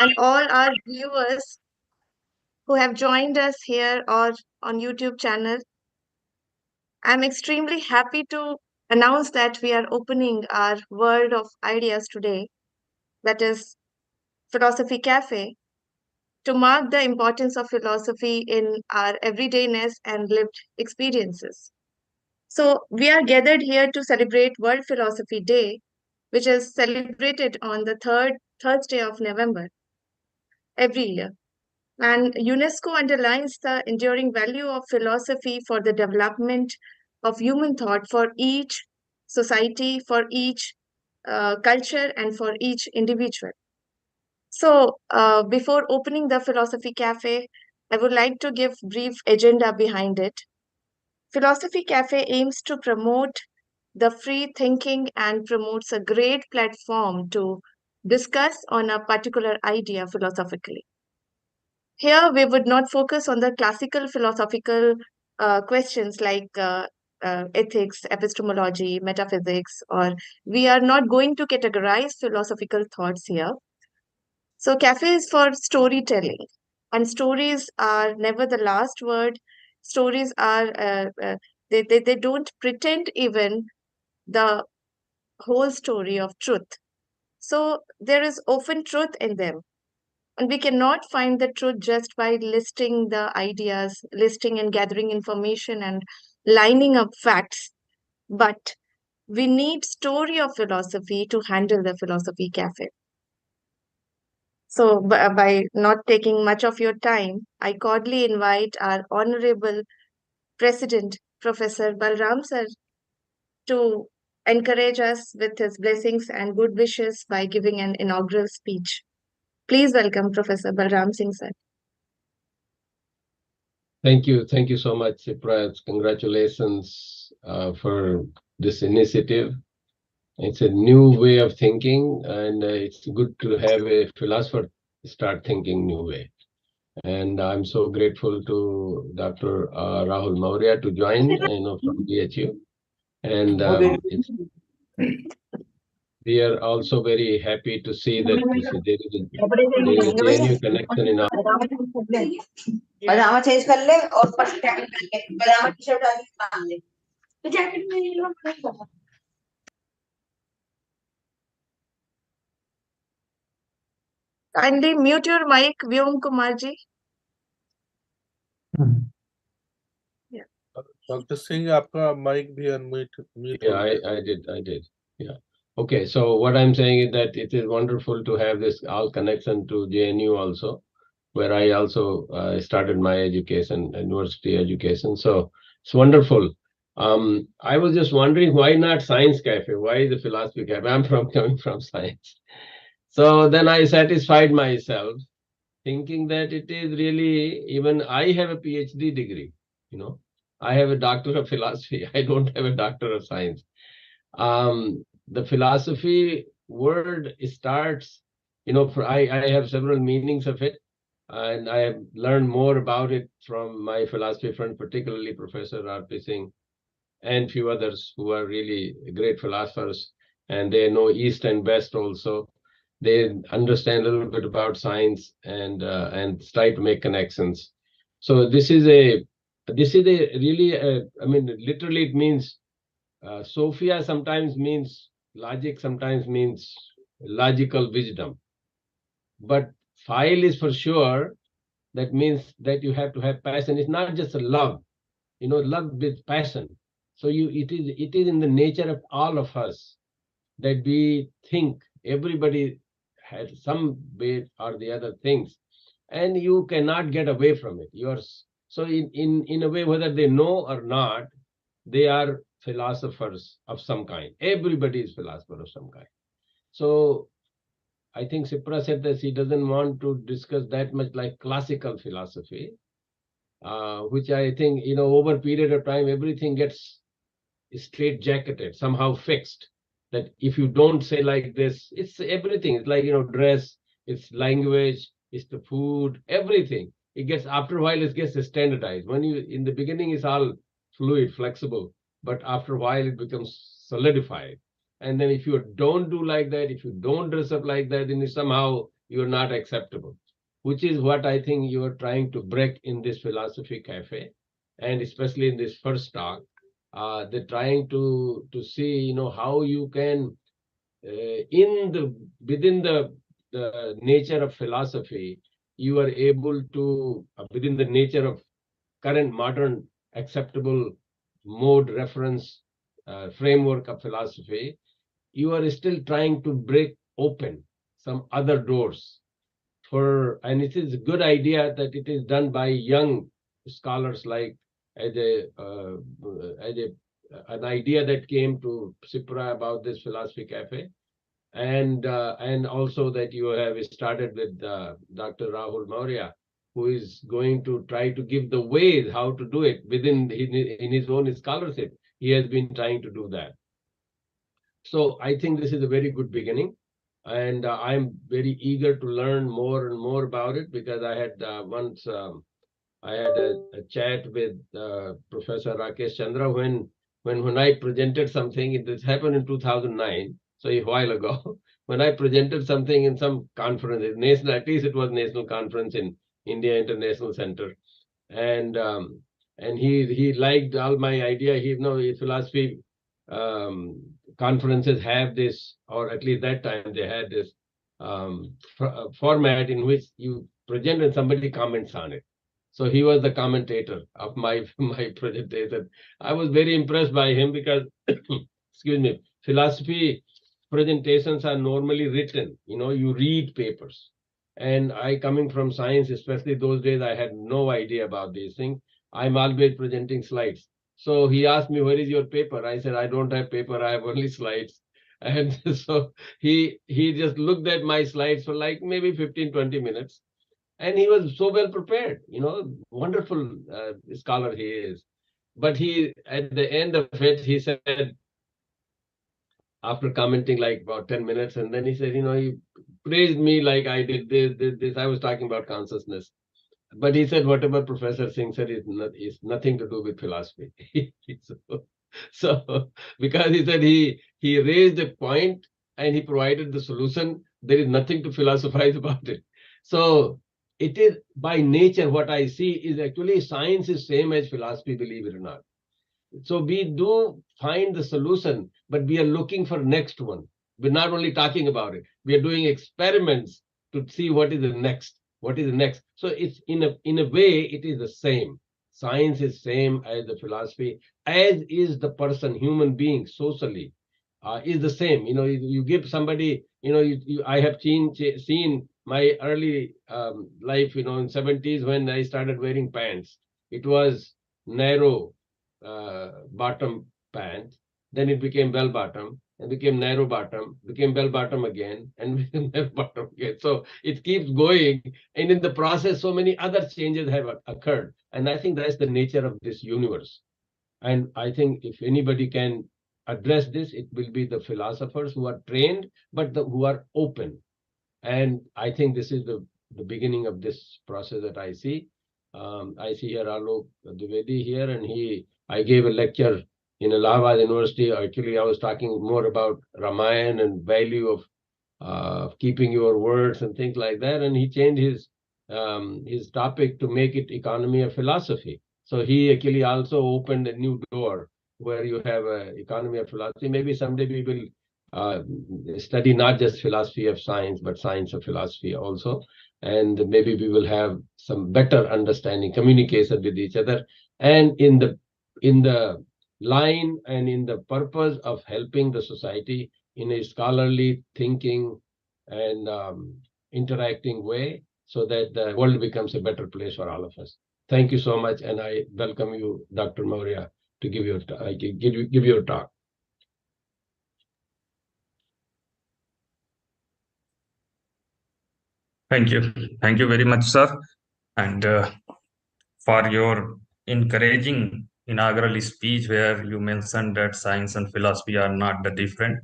and all our viewers who have joined us here or on YouTube channel. I'm extremely happy to announce that we are opening our World of Ideas today, that is Philosophy Cafe, to mark the importance of philosophy in our everydayness and lived experiences. So, we are gathered here to celebrate World Philosophy Day, which is celebrated on the third Thursday of November every year. And UNESCO underlines the enduring value of philosophy for the development of human thought for each society, for each culture, and for each individual. So, before opening the Philosophy Cafe, I would like to give brief agenda behind it. Philosophy Cafe aims to promote the free thinking and promotes a great platform to discuss on a particular idea philosophically. Here, we would not focus on the classical philosophical questions like ethics, epistemology, metaphysics, or we are not going to categorize philosophical thoughts here. So, cafe is for storytelling, and stories are never the last word. Stories are, they don't pretend even the whole story of truth. So, there is often truth in them. And we cannot find the truth just by listing the ideas, listing and gathering information and lining up facts. But we need story of philosophy to handle the philosophy cafe. So by not taking much of your time, I cordially invite our honorable president, Professor Balram sir, to encourage us with his blessings and good wishes by giving an inaugural speech. Please welcome Professor Balram Singh sir. Thank you so much, Sipra. Congratulations for this initiative. It's a new way of thinking, and it's good to have a philosopher start thinking new way. And I'm so grateful to Dr. Rahul Maurya to join, from DHU. And we are also very happy to see that there is a genuine connection in our. Kindly mute your mic, Vyom Kumarji. Yeah. Dr. Singh, आपका mic भी unmute. Yeah, I did. Yeah. Okay, so what I'm saying is that it is wonderful to have this all connection to JNU also, where I also started my education, university education. So it's wonderful. I was just wondering, why not Science Cafe? Why the Philosophy Cafe? I'm coming from science. So then I satisfied myself, thinking that it is really, even I have a PhD degree, I have a doctor of philosophy. I don't have a doctor of science. The philosophy word starts, I have several meanings of it, and I have learned more about it from my philosophy friend, particularly Professor R.P. Singh, and few others who are really great philosophers, and they know East and West also. They understand a little bit about science and try to make connections. So this is a really, literally it means Sophia sometimes means logic, sometimes means logical wisdom. But file is for sure, that means that you have to have passion. It's not just a love, love with passion. So it is in the nature of all of us that we think. Everybody has some way or the other things, and you cannot get away from it. So in a way, whether they know or not, they are philosophers of some kind. Everybody is philosopher of some kind. So I think Sipra said that she doesn't want to discuss that much like classical philosophy, which I think, over a period of time, everything gets straight-jacketed, somehow fixed. That if you don't say like this, it's everything. It's like, dress, it's language, it's the food, everything. It gets, after a while, it gets standardized. When in the beginning, it's all fluid, flexible, but after a while, it becomes solidified. And then if you don't do like that, if you don't dress up like that, then somehow you're not acceptable, which is what I think you are trying to break in this philosophy cafe, and especially in this first talk. They're trying to see, how you can, within the nature of philosophy, you are able to, within the nature of current modern acceptable mode reference framework of philosophy, you are still trying to break open some other doors and it is a good idea that it is done by young scholars, like as a an idea that came to Sipra about this philosophy cafe, and also that you have started with Dr. Rahul Maurya, who is going to try to give the ways how to do it in his own scholarship. He has been trying to do that. So I think this is a very good beginning, and I'm very eager to learn more and more about it, because I had once I had a chat with Professor Rakesh Chandra when I presented something. This happened in 2009, so a while ago. When I presented something in some conference, at least it was national conference in India International Center, and he liked all my idea. Philosophy um, conferences have this, or at least that time they had this format in which you present and somebody comments on it. So he was the commentator of my my presentation. I was very impressed by him because, excuse me, philosophy presentations are normally written. You read papers, and I, coming from science, especially those days, I had no idea about these things. I'm always presenting slides. So he asked me, "Where is your paper?" I said, "I don't have paper. I have only slides." And so he just looked at my slides for like maybe 15-20 minutes, and he was so well prepared, wonderful scholar he is. But he, at the end of it, he said, after commenting like about 10 minutes, and then he said, he praised me like I did this. I was talking about consciousness. But he said, whatever Professor Singh said is nothing to do with philosophy. so, because he said he raised a point and he provided the solution, there is nothing to philosophize about it. So it is by nature, what I see is actually science is same as philosophy, believe it or not. So we do find the solution, but we are looking for next one. We're not only talking about it, we are doing experiments to see what is the next. What is the next? So it's in a way, it is the same. Science is same as the philosophy, as is the person, human being, socially, is the same. You give somebody, I have seen my early life, in 70s when I started wearing pants. It was narrow bottom pants. Then it became bell bottom, and became narrow bottom, became bell bottom again, and became narrow bottom again. So it keeps going, and in the process, so many other changes have occurred. And I think that's the nature of this universe. And I think if anybody can address this, it will be the philosophers who are trained, but who are open. And I think this is the beginning of this process that I see. I see here Alok Dwivedi here, and I gave a lecture in Allahabad University. Actually, I was talking more about Ramayana and value of keeping your words and things like that. And he changed his topic to make it economy of philosophy. So he actually also opened a new door where you have an economy of philosophy. Maybe someday we will study not just philosophy of science, but science of philosophy also. And maybe we will have some better understanding, communication with each other, and in the line and in the purpose of helping the society in a scholarly thinking and interacting way, so that the world becomes a better place for all of us. Thank you so much, and I welcome you, Dr. Maurya, to give your talk. Thank you. Thank you very much, sir. And for your encouraging inaugural speech, where you mentioned that science and philosophy are not the different,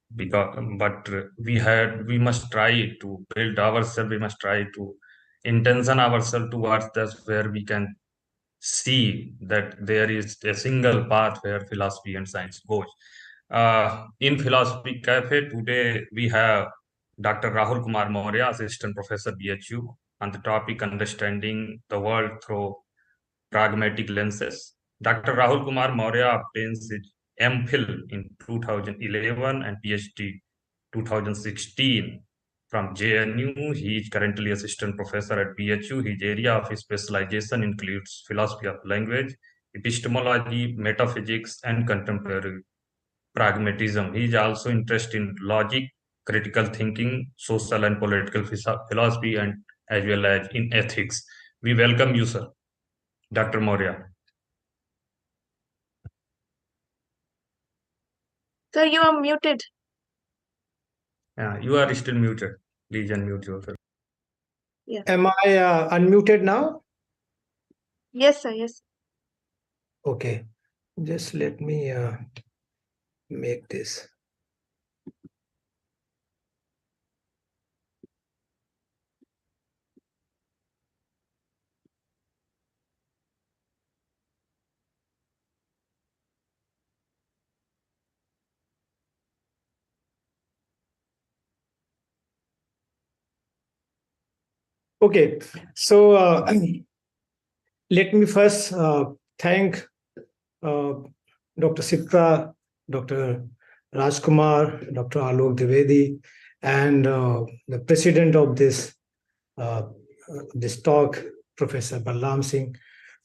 but we must try to build ourselves. We must try to intention ourselves towards that, where we can see that there is a single path where philosophy and science goes. In Philosophy Cafe today, we have Dr. Rahul Kumar Maurya, Assistant Professor, BHU, on the topic Understanding the World Through Pragmatic Lenses. Dr. Rahul Kumar Maurya obtains his MPhil in 2011 and PhD 2016 from JNU. He is currently Assistant Professor at BHU. His area of specialization includes philosophy of language, epistemology, metaphysics, and contemporary pragmatism. He is also interested in logic, critical thinking, social and political philosophy, and as well as in ethics. We welcome you, sir, Dr. Maurya. Sir, you are muted. You are still muted. Please unmute yourself. Yeah. Am I unmuted now? Yes, sir. Yes. Okay. Just let me make this. Okay. So let me first thank Dr. Sipra, Dr. Rajkumar, Dr. Alok Dwivedi, and the president of this talk, Professor Balram Singh,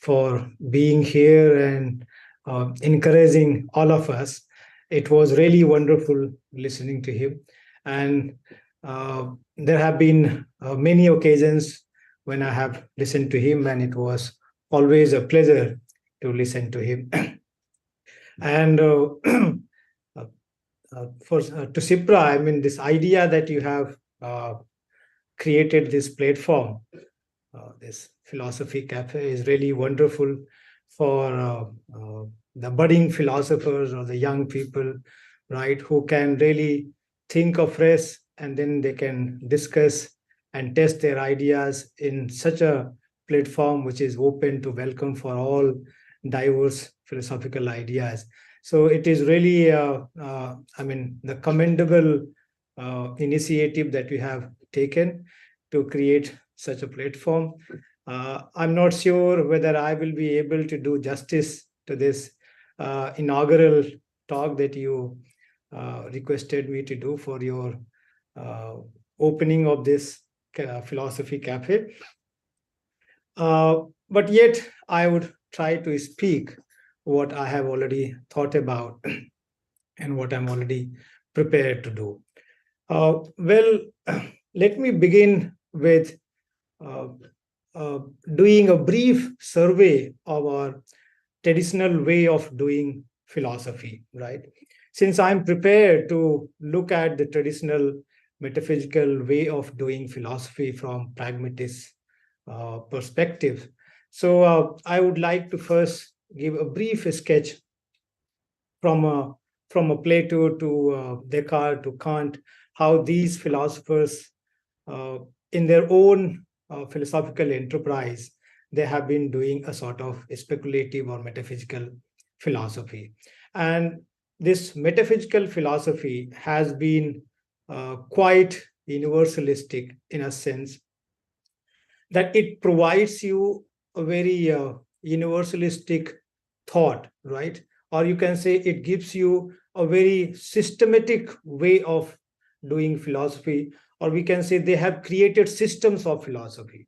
for being here and encouraging all of us. It was really wonderful listening to him. And there have been many occasions when I have listened to him, and it was always a pleasure to listen to him. And to Sipra, I mean, this idea that you have created this platform, this philosophy cafe, is really wonderful for the budding philosophers or the young people, right, who can really think afresh, and then they can discuss and test their ideas in such a platform which is open to welcome for all diverse philosophical ideas. So it is really, I mean, the commendable initiative that we have taken to create such a platform. I'm not sure whether I will be able to do justice to this inaugural talk that you requested me to do for your opening of this philosophy cafe. But yet I would try to speak what I have already thought about and what I'm already prepared to do. Well, let me begin with doing a brief survey of our traditional way of doing philosophy, right? Since I'm prepared to look at the traditional metaphysical way of doing philosophy from pragmatist perspective. So I would like to first give a brief sketch from a Plato to Descartes to Kant, how these philosophers, in their own philosophical enterprise, they have been doing a sort of speculative or metaphysical philosophy. And this metaphysical philosophy has been quite universalistic in a sense that it provides you a very universalistic thought, right? Or you can say it gives you a very systematic way of doing philosophy, or we can say they have created systems of philosophy,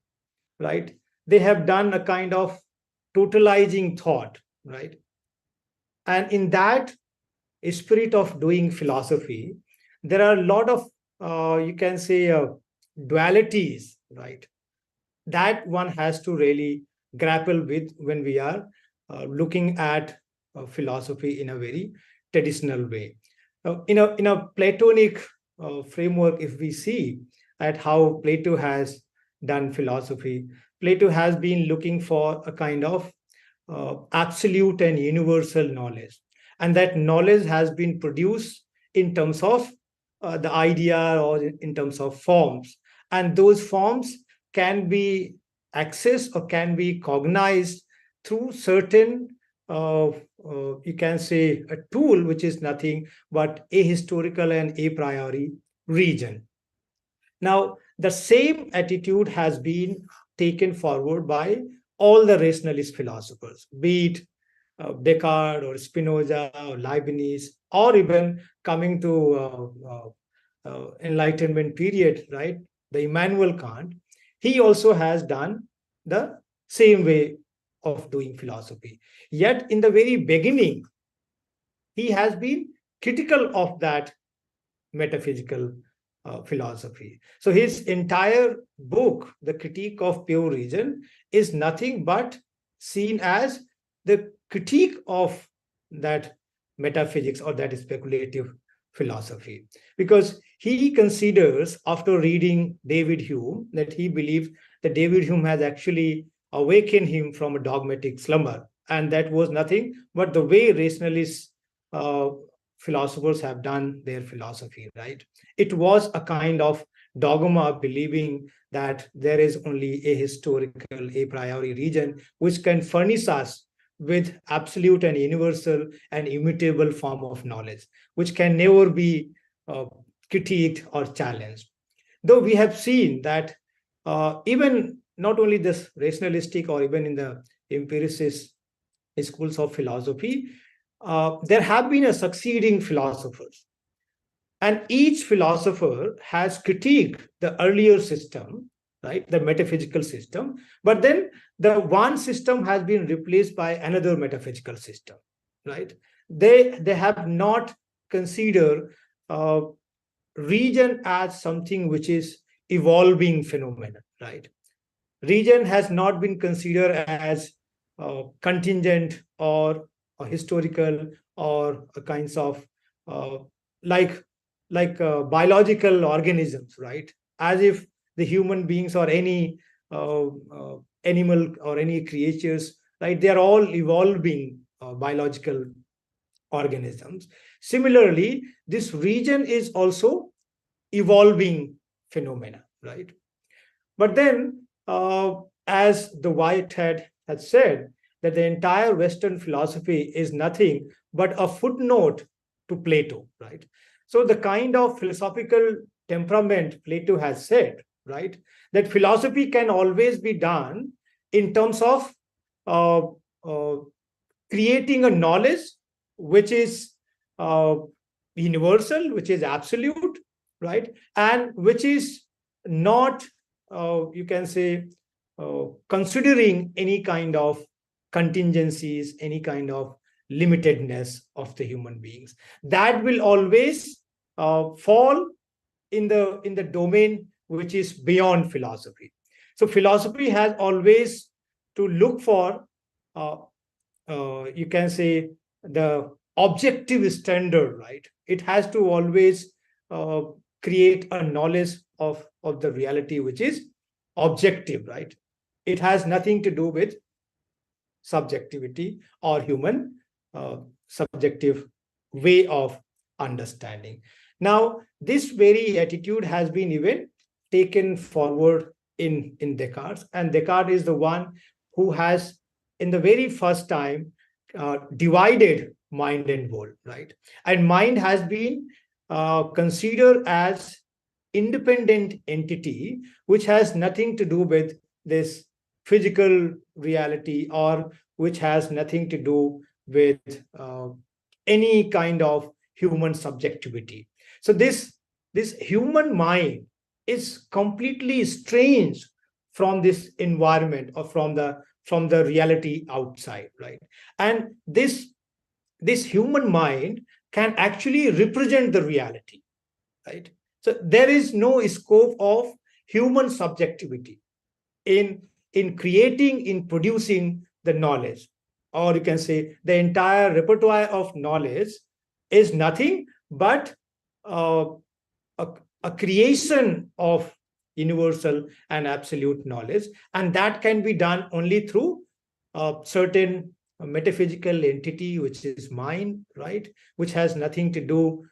right? They have done a kind of totalizing thought, right? And in that spirit of doing philosophy, there are a lot of, you can say, dualities, right? That one has to really grapple with when we are looking at philosophy in a very traditional way. In a Platonic framework, if we see at how Plato has done philosophy, Plato has been looking for a kind of absolute and universal knowledge. And that knowledge has been produced in terms of the idea or in terms of forms. And those forms can be accessed or can be cognized through certain, you can say, a tool which is nothing but ahistorical and a priori region. Now, the same attitude has been taken forward by all the rationalist philosophers, be it Descartes or Spinoza or Leibniz, or even coming to Enlightenment period, right? The Immanuel Kant, he also has done the same way of doing philosophy. Yet, in the very beginning, he has been critical of that metaphysical philosophy. So his entire book, The Critique of Pure Reason, is nothing but seen as the critique of that metaphysics or that speculative philosophy. Because he considers, after reading David Hume, that he believes that David Hume has actually awakened him from a dogmatic slumber. And that was nothing but the way rationalists philosophers have done their philosophy, right? It was a kind of dogma, believing that there is only a historical, a priori region which can furnish us with absolute and universal and immutable form of knowledge, which can never be critiqued or challenged. Though we have seen that even not only this rationalistic or even in the empiricist schools of philosophy, there have been a succeeding philosophers, and each philosopher has critiqued the earlier system, right, the metaphysical system, but then the one system has been replaced by another metaphysical system, right? They have not considered region as something which is evolving phenomenon, right? Region has not been considered as contingent or historical or kinds of uh, like biological organisms, right? As if the human beings or any animal or any creatures, right? They are all evolving biological organisms. Similarly, this region is also evolving phenomena, right? But then, as the Whitehead had said, that the entire Western philosophy is nothing but a footnote to Plato, right? So the kind of philosophical temperament Plato has said, right, that philosophy can always be done in terms of uh, uh, creating a knowledge which is uh, universal, which is absolute, right, and which is not, you can say, considering any kind of contingencies, any kind of limitedness of the human beings. That will always fall in the domain which is beyond philosophy. So philosophy has always to look for, you can say, the objective standard, right? It has to always uh, create a knowledge of the reality which is objective, right? It has nothing to do with subjectivity or human subjective way of understanding. Now, this very attitude has been even taken forward in Descartes, and Descartes is the one who has, in the very first time, divided mind and world, right? And mind has been considered as independent entity, which has nothing to do with this physical reality, or which has nothing to do with any kind of human subjectivity. So this human mind is completely strange from this environment or from the reality outside, right? And this human mind can actually represent the reality, right? So there is no scope of human subjectivity in creating, in producing the knowledge, or you can say the entire repertoire of knowledge is nothing but uh, a creation of universal and absolute knowledge, and that can be done only through a certain metaphysical entity which is mind, right, which has nothing to do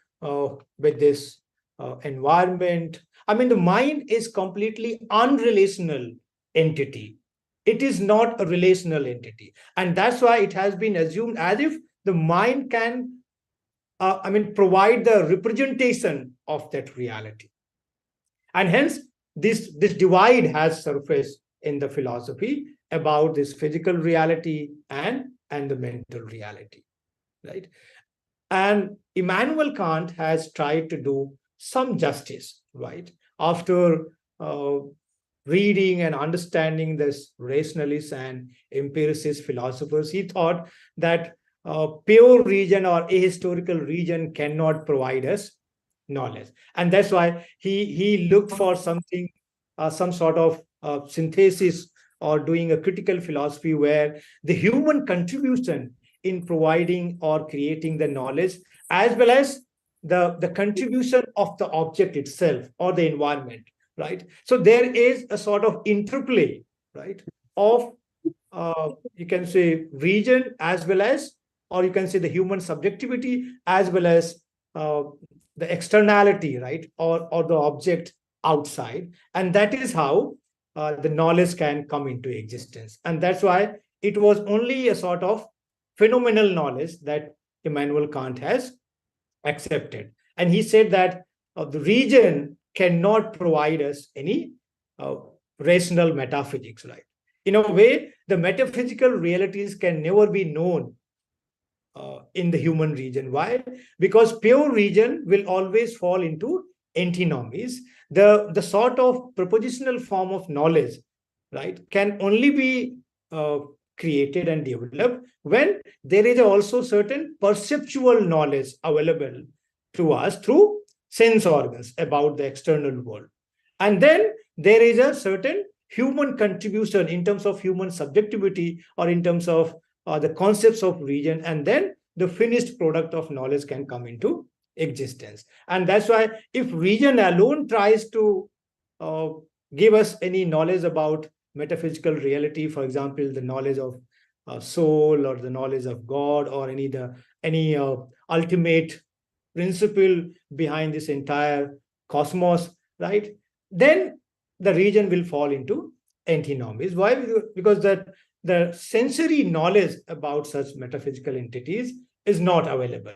with this environment. I mean, the mind is completely unrelational entity. It is not a relational entity, and that's why it has been assumed as if the mind can provide the representation of that reality. And hence, this divide has surfaced in the philosophy about this physical reality and the mental reality, right? And Immanuel Kant has tried to do some justice, right? After reading and understanding this rationalist and empiricist philosophers, he thought that pure region or ahistorical region cannot provide us knowledge. And that's why he looked for something, some sort of synthesis or doing a critical philosophy where the human contribution in providing or creating the knowledge, as well as the contribution of the object itself or the environment, right? So there is a sort of interplay, right, of you can say region as well as, or you can say the human subjectivity as well as the externality, right, or the object outside. And that is how the knowledge can come into existence. And that's why it was only a sort of phenomenal knowledge that Immanuel Kant has accepted. And he said that the region cannot provide us any rational metaphysics, right? In a way, the metaphysical realities can never be known in the human region. Why? Because pure region will always fall into antinomies. The sort of propositional form of knowledge, right, can only be created and developed when there is also certain perceptual knowledge available to us through sense organs about the external world. And then there is a certain human contribution in terms of human subjectivity or in terms of the concepts of region, and then the finished product of knowledge can come into existence. And that's why if region alone tries to give us any knowledge about metaphysical reality, for example, the knowledge of soul or the knowledge of God or any ultimate principle behind this entire cosmos, right? Then the region will fall into antinomies. Why? Because the sensory knowledge about such metaphysical entities is not available.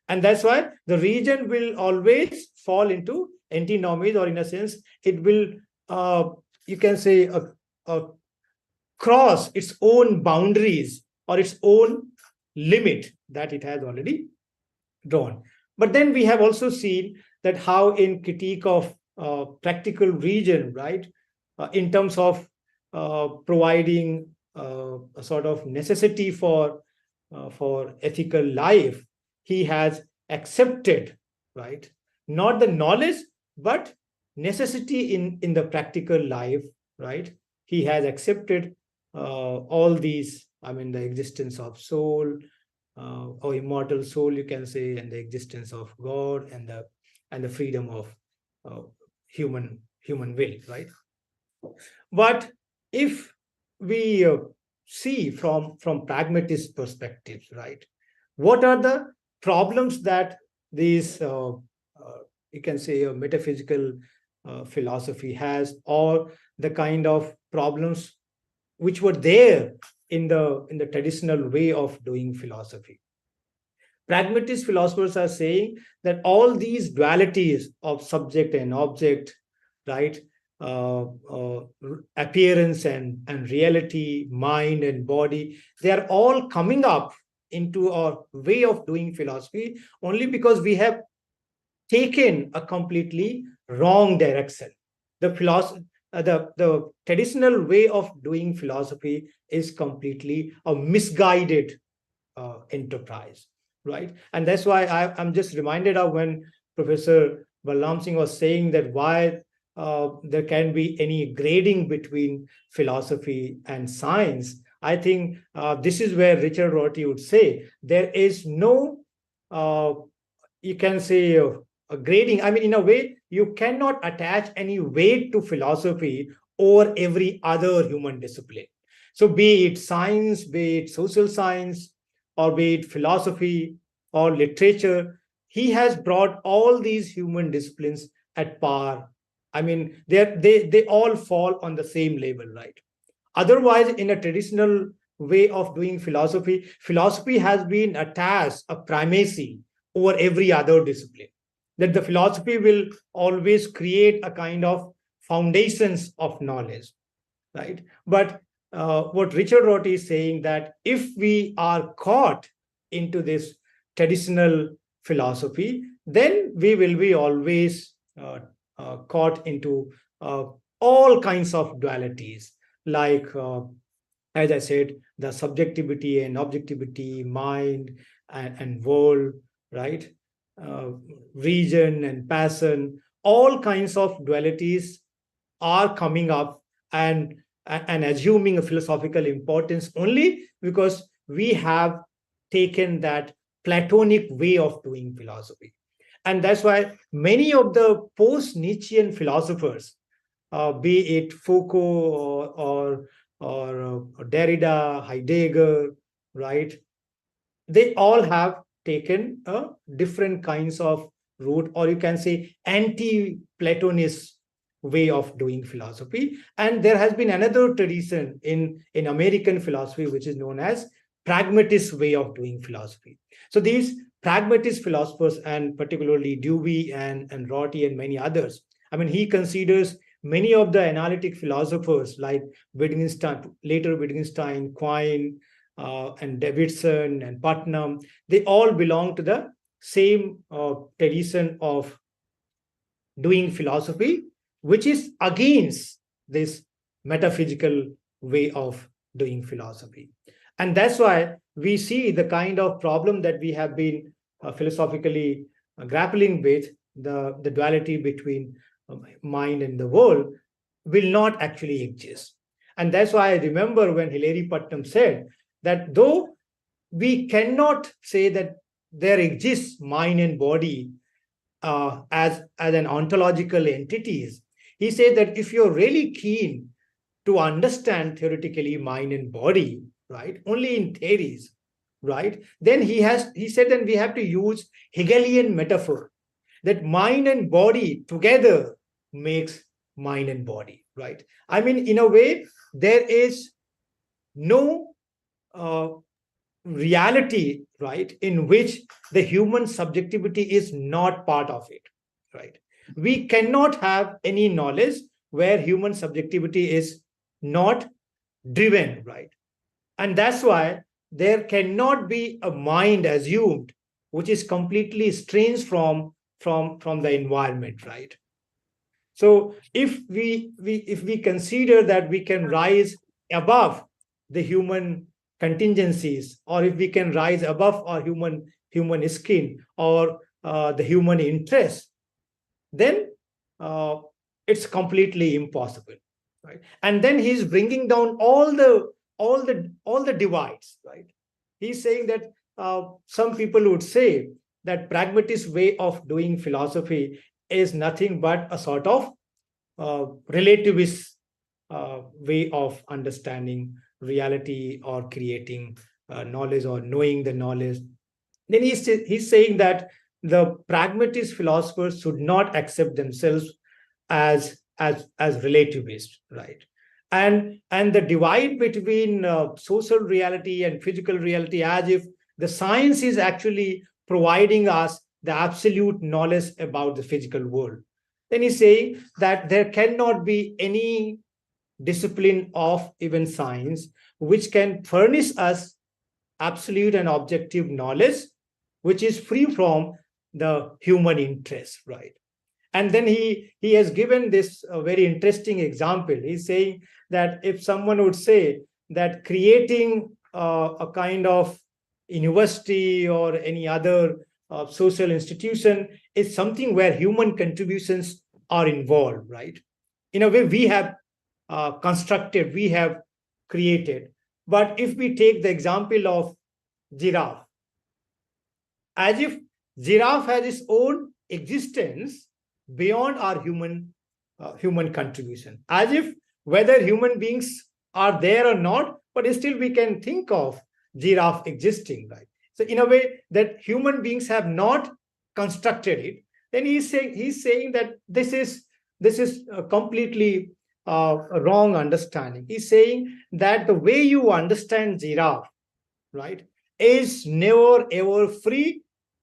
And that's why the region will always fall into antinomies, or in a sense, it will, you can say, cross its own boundaries or its own limit that it has already drawn. But then we have also seen that how in critique of practical region, right, in terms of providing a sort of necessity for ethical life, he has accepted, right, not the knowledge, but necessity in the practical life, right? He has accepted all these, I mean, the existence of soul, or immortal soul, you can say, and the existence of God, and the freedom of human will, right? But if we see from pragmatist perspectives, right, what are the problems that these you can say a metaphysical philosophy has, or the kind of problems which were there in the traditional way of doing philosophy? Pragmatist philosophers are saying that all these dualities of subject and object, right, appearance and reality, mind and body, they are all coming up into our way of doing philosophy only because we have taken a completely wrong direction. The traditional way of doing philosophy is completely a misguided enterprise, right? And that's why I'm just reminded of when Professor Balram Singh was saying that why there can be any grading between philosophy and science. I think this is where Richard Rorty would say there is no, you can say, a grading. I mean, in a way, you cannot attach any weight to philosophy over every other human discipline. So be it science, be it social science, or be it philosophy or literature, he has brought all these human disciplines at par. I mean, they all fall on the same level, right? Otherwise, in a traditional way of doing philosophy has been attached a primacy over every other discipline, that the philosophy will always create a kind of foundations of knowledge, right? But what Richard Rorty is saying, that if we are caught into this traditional philosophy, then we will be always caught into all kinds of dualities, like as I said, the subjectivity and objectivity, mind and world, right? Region and passion, all kinds of dualities are coming up and assuming a philosophical importance only because we have taken that Platonic way of doing philosophy. And that's why many of the post-Nietzschean philosophers, be it Foucault or Derrida, Heidegger, right? They all have taken different kinds of route, or you can say anti-Platonist way of doing philosophy. And there has been another tradition in American philosophy, which is known as pragmatist way of doing philosophy. So these pragmatist philosophers, and particularly Dewey and Rorty and many others, I mean, he considers many of the analytic philosophers like Wittgenstein, later Wittgenstein, Quine, and Davidson and Putnam, they all belong to the same tradition of doing philosophy, which is against this metaphysical way of doing philosophy. And that's why we see the kind of problem that we have been philosophically grappling with, the duality between mind and the world, will not actually exist. And that's why I remember when Hilary Putnam said that though we cannot say that there exists mind and body as an ontological entities, he said that if you're really keen to understand theoretically mind and body, right, only in theories, right, then he said that we have to use Hegelian metaphor, that mind and body together makes mind and body, right? I mean, in a way, there is no reality, right, in which the human subjectivity is not part of it, right? We cannot have any knowledge where human subjectivity is not driven, right? And that's why there cannot be a mind assumed which is completely estranged from the environment, right? So if we consider that we can rise above the human contingencies, or if we can rise above our human skin or the human interest, then it's completely impossible, right? And then he's bringing down all the divides, right? He's saying that some people would say that pragmatist way of doing philosophy is nothing but a sort of relativist way of understanding reality or creating knowledge or knowing the knowledge. Then he's saying that the pragmatist philosophers should not accept themselves as relativist, right? And the divide between social reality and physical reality, as if the science is actually providing us the absolute knowledge about the physical world. Then he's saying that there cannot be any discipline of even science which can furnish us absolute and objective knowledge which is free from the human interest, right? And then he has given this very interesting example. He's saying that if someone would say that creating a kind of university or any other social institution is something where human contributions are involved, right? In a way, we have constructed, we have created. But if we take the example of giraffe, as if giraffe has its own existence beyond our human contribution, as if whether human beings are there or not, but still we can think of giraffe existing, right? So in a way that human beings have not constructed it, then he's saying that this is a completely wrong understanding. He's saying that the way you understand giraffe, right, is never ever free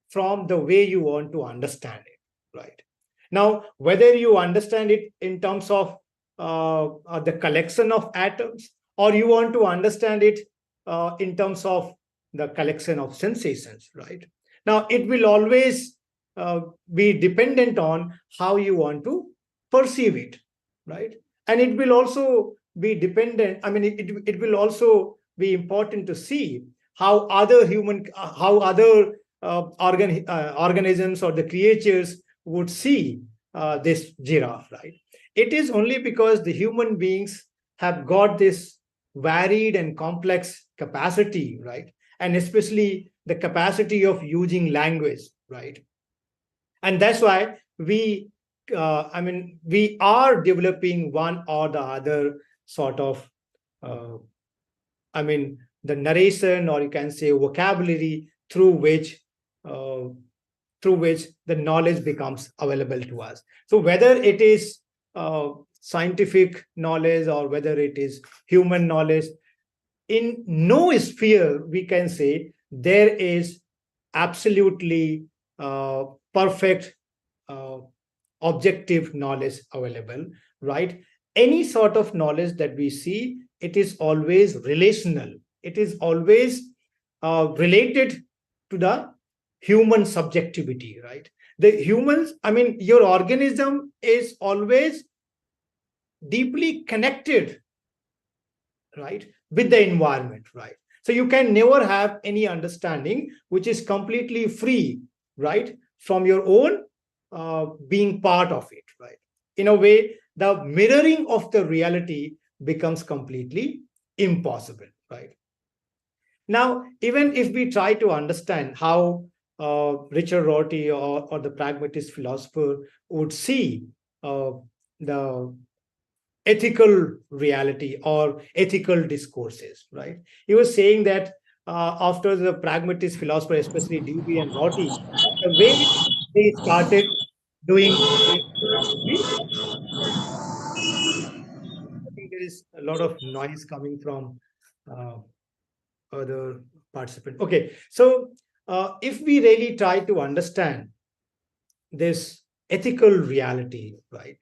from the way you want to understand it, right? Now, whether you understand it in terms of the collection of atoms, or you want to understand it in terms of the collection of sensations, right? Now, it will always be dependent on how you want to perceive it, right? And it will also be dependent, I mean, it will also be important to see how other organisms or the creatures would see this giraffe, right? It is only because the human beings have got this varied and complex capacity, right? And especially the capacity of using language, right? And that's why we are developing one or the other sort of the narration, or you can say vocabulary, through which the knowledge becomes available to us. So whether it is scientific knowledge or whether it is human knowledge, in no sphere we can say there is absolutely perfect objective knowledge available, right? Any sort of knowledge that we see, it is always relational. It is always related to the human subjectivity, right? The humans, your organism is always deeply connected, right, with the environment, right? So you can never have any understanding which is completely free, right, from your own being part of it, right? In a way, the mirroring of the reality becomes completely impossible, right? Now, even if we try to understand how Richard Rorty or the pragmatist philosopher would see the ethical reality or ethical discourses, right? He was saying that after the pragmatist philosopher, especially Dewey and Rorty, the way they started doing their philosophy, I think there is a lot of noise coming from other participants. Okay, so if we really try to understand this ethical reality, right,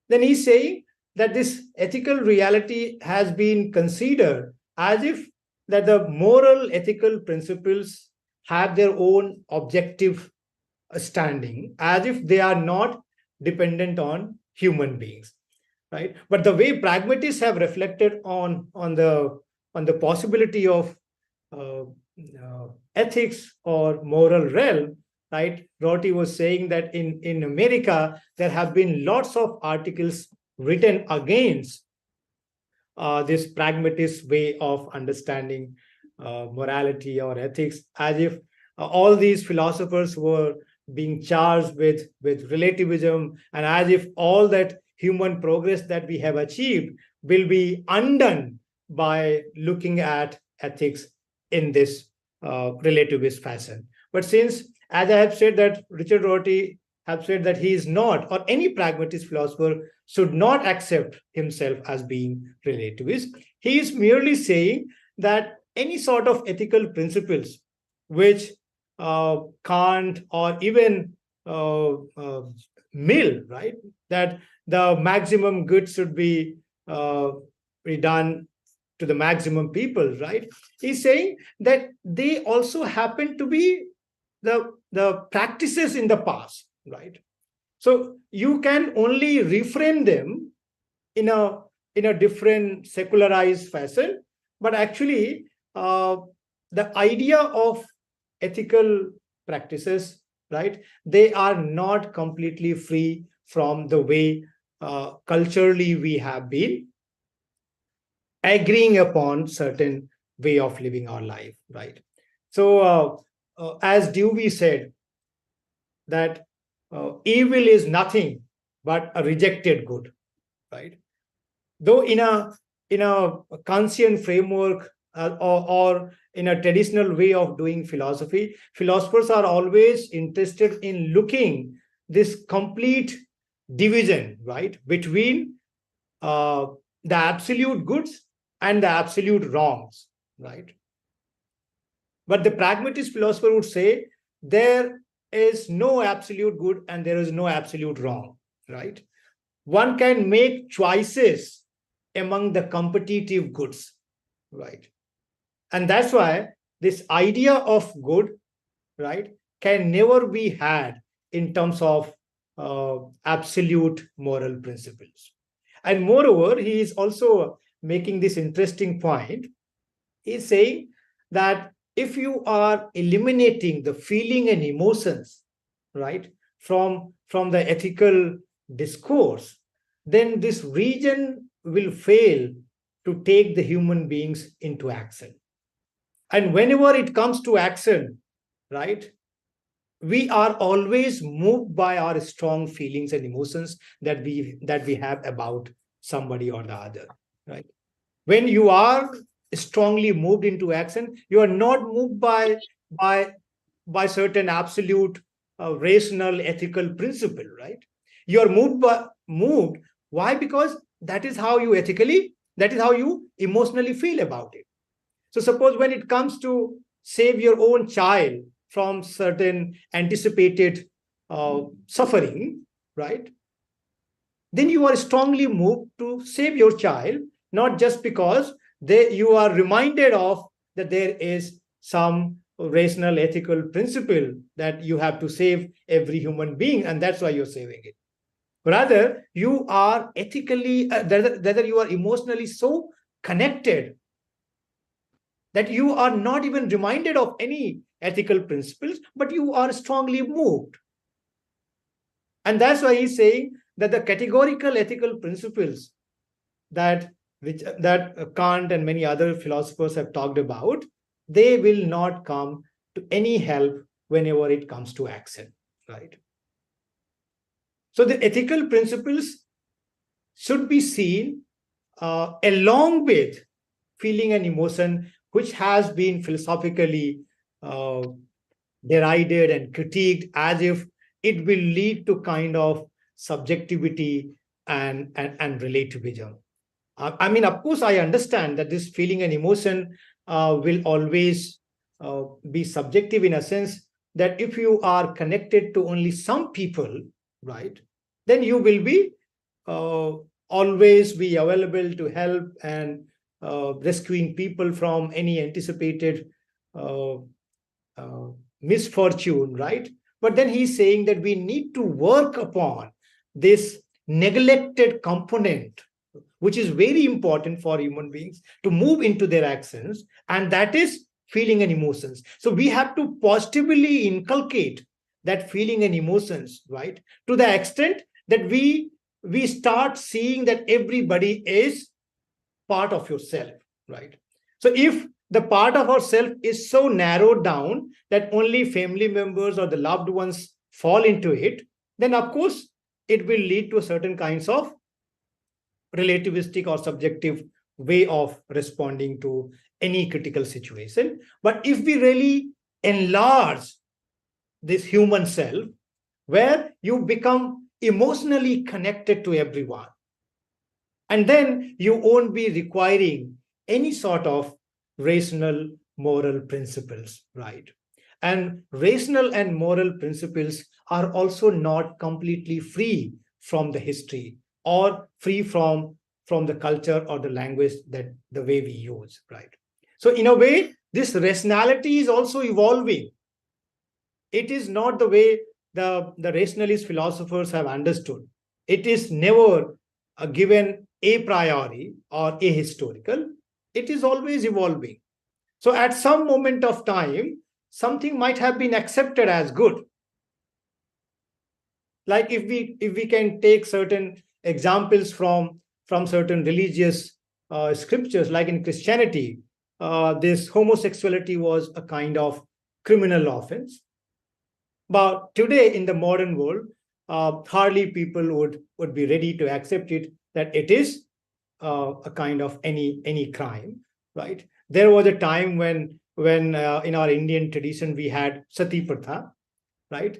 then he's saying that this ethical reality has been considered as if that the moral ethical principles have their own objective standing, as if they are not dependent on human beings, right? But the way pragmatists have reflected on the possibility of ethics or moral realm, right? Rorty was saying that in America, there have been lots of articles written against this pragmatist way of understanding morality or ethics, as if all these philosophers were being charged with relativism, and as if all that human progress that we have achieved will be undone by looking at ethics in this relativist fashion. But since, as I have said, that Richard Rorty have said that he is not, or any pragmatist philosopher should not accept himself as being relativist, he is merely saying that any sort of ethical principles which Kant or even Mill, right, that the maximum good should be done to the maximum people, right? He's saying that they also happen to be the practices in the past, right? So you can only reframe them in a different secularized fashion, but actually the idea of ethical practices, right, they are not completely free from the way culturally we have been agreeing upon certain way of living our life, right? So as Dewey said, that evil is nothing but a rejected good, right? Though in a Kantian framework or in a traditional way of doing philosophy, philosophers are always interested in looking this complete division, right, between the absolute goods and the absolute wrongs, right? But the pragmatist philosopher would say there is no absolute good and there is no absolute wrong, right? One can make choices among the competitive goods, right? And that's why this idea of good, right, can never be had in terms of absolute moral principles. And moreover, he is also making this interesting point. He's saying that if you are eliminating the feeling and emotions, right, from the ethical discourse, then this region will fail to take the human beings into action. And whenever it comes to action, right, we are always moved by our strong feelings and emotions that we have about somebody or the other, right? When you are strongly moved into action, you are not moved by certain absolute rational ethical principle, right? You are moved. Why? Because that is how you emotionally feel about it. So suppose when it comes to save your own child from certain anticipated suffering, right? Then you are strongly moved to save your child, not just because you are reminded of that there is some rational ethical principle that you have to save every human being, and that's why you're saving it. Rather, you are ethically, rather you are emotionally so connected that you are not even reminded of any ethical principles, but you are strongly moved. And that's why he's saying that the categorical ethical principles that Kant and many other philosophers have talked about, they will not come to any help whenever it comes to action, right? So the ethical principles should be seen along with feeling and emotion, which has been philosophically derided and critiqued as if it will lead to kind of subjectivity and relativism. I mean, of course, I understand that this feeling and emotion will always be subjective in a sense that if you are connected to only some people, right, then you will be always be available to help and rescuing people from any anticipated misfortune, right? But then he's saying that we need to work upon this neglected component, which is very important for human beings to move into their actions, and that is feeling and emotions. So we have to positively inculcate that feeling and emotions, right, to the extent that we start seeing that everybody is part of yourself, right? So if the part of ourself is so narrowed down that only family members or the loved ones fall into it, then of course it will lead to certain kinds of relativistic or subjective way of responding to any critical situation. But if we really enlarge this human self, where you become emotionally connected to everyone, and then you won't be requiring any sort of rational moral principles, right? And rational and moral principles are also not completely free from the history or free from the culture or the language that the way we use, right? So in a way, this rationality is also evolving. It is not the way the rationalist philosophers have understood. It is never given a priori or ahistorical. It is always evolving. So at some moment of time, something might have been accepted as good. Like if we can take certain examples from certain religious scriptures, like in Christianity, this homosexuality was a kind of criminal offense. But today in the modern world, hardly people would be ready to accept it, that it is a kind of any crime, right? There was a time when in our Indian tradition we had sati pratha, right?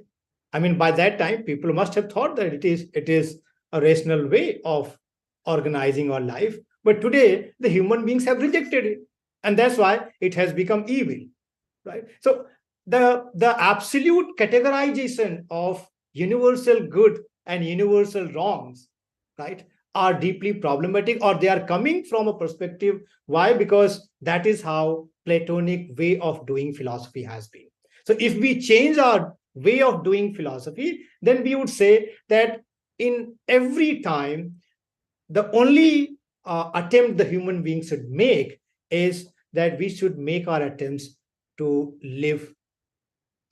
I mean, by that time people must have thought that it is a rational way of organizing our life. But today the human beings have rejected it, and that's why it has become evil, right? So the absolute categorization of universal good and universal wrongs, right, are deeply problematic, or they are coming from a perspective. Why? Because that is how Platonic way of doing philosophy has been. So if we change our way of doing philosophy, then we would say that in every time, the only attempt the human being should make is that we should make our attempts to live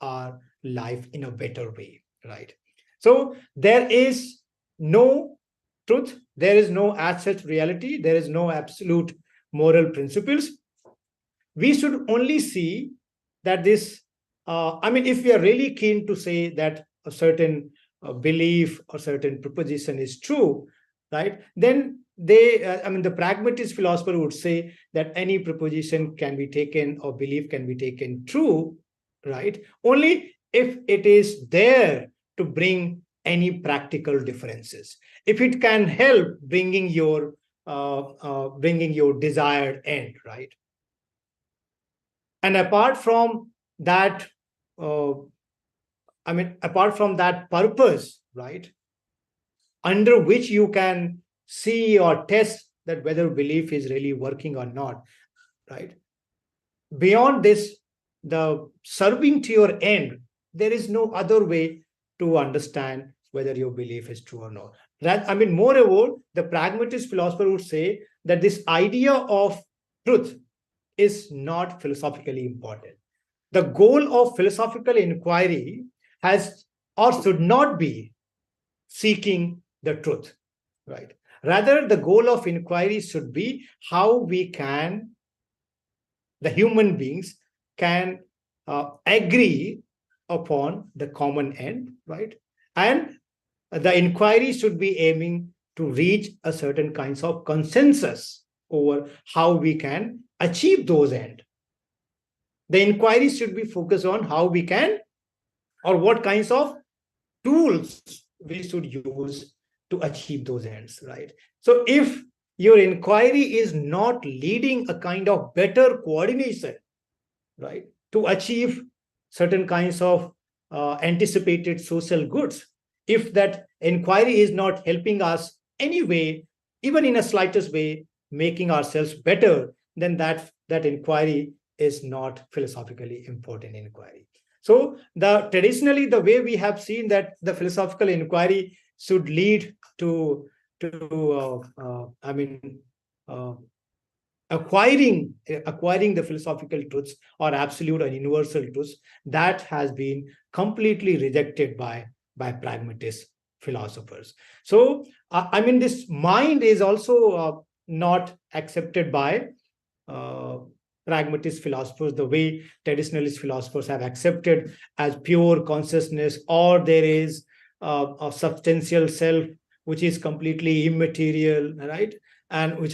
our life in a better way, right? So there is no truth, there is no as such reality, there is no absolute moral principles. We should only see that this, if we are really keen to say that a certain belief or certain proposition is true, right, then the pragmatist philosopher would say that any proposition can be taken or belief can be taken true, right, only if it is there to bring any practical differences, if it can help bringing your desired end, right? And apart from that, apart from that purpose, right, under which you can see or test that whether belief is really working or not, right? Beyond this, the serving to your end, there is no other way to understand whether your belief is true or not. Moreover, the pragmatist philosopher would say that this idea of truth is not philosophically important. The goal of philosophical inquiry has or should not be seeking the truth, right? Rather, the goal of inquiry should be how the human beings can agree upon the common end, right? And the inquiry should be aiming to reach a certain kinds of consensus over how we can achieve those ends. The inquiry should be focused on how we can, or what kinds of tools we should use to achieve those ends, right? So if your inquiry is not leading a kind of better coordination, right, to achieve certain kinds of anticipated social goods, if that inquiry is not helping us anyway, even in a slightest way, making ourselves better, then that inquiry is not philosophically important inquiry. So traditionally, the way we have seen that the philosophical inquiry should lead to acquiring the philosophical truths or absolute or universal truths, that has been completely rejected by pragmatist philosophers. So this mind is also not accepted by pragmatist philosophers the way traditionalist philosophers have accepted as pure consciousness, or there is a substantial self which is completely immaterial, right, and which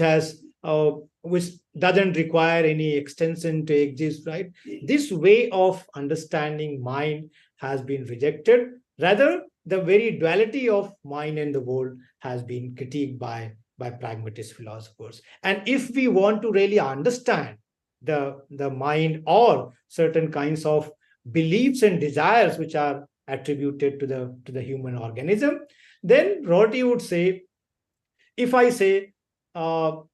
doesn't require any extension to exist, right? This way of understanding mind has been rejected. Rather, the very duality of mind and the world has been critiqued by pragmatist philosophers. And if we want to really understand the mind or certain kinds of beliefs and desires which are attributed to the human organism, then Rorty would say, if I say that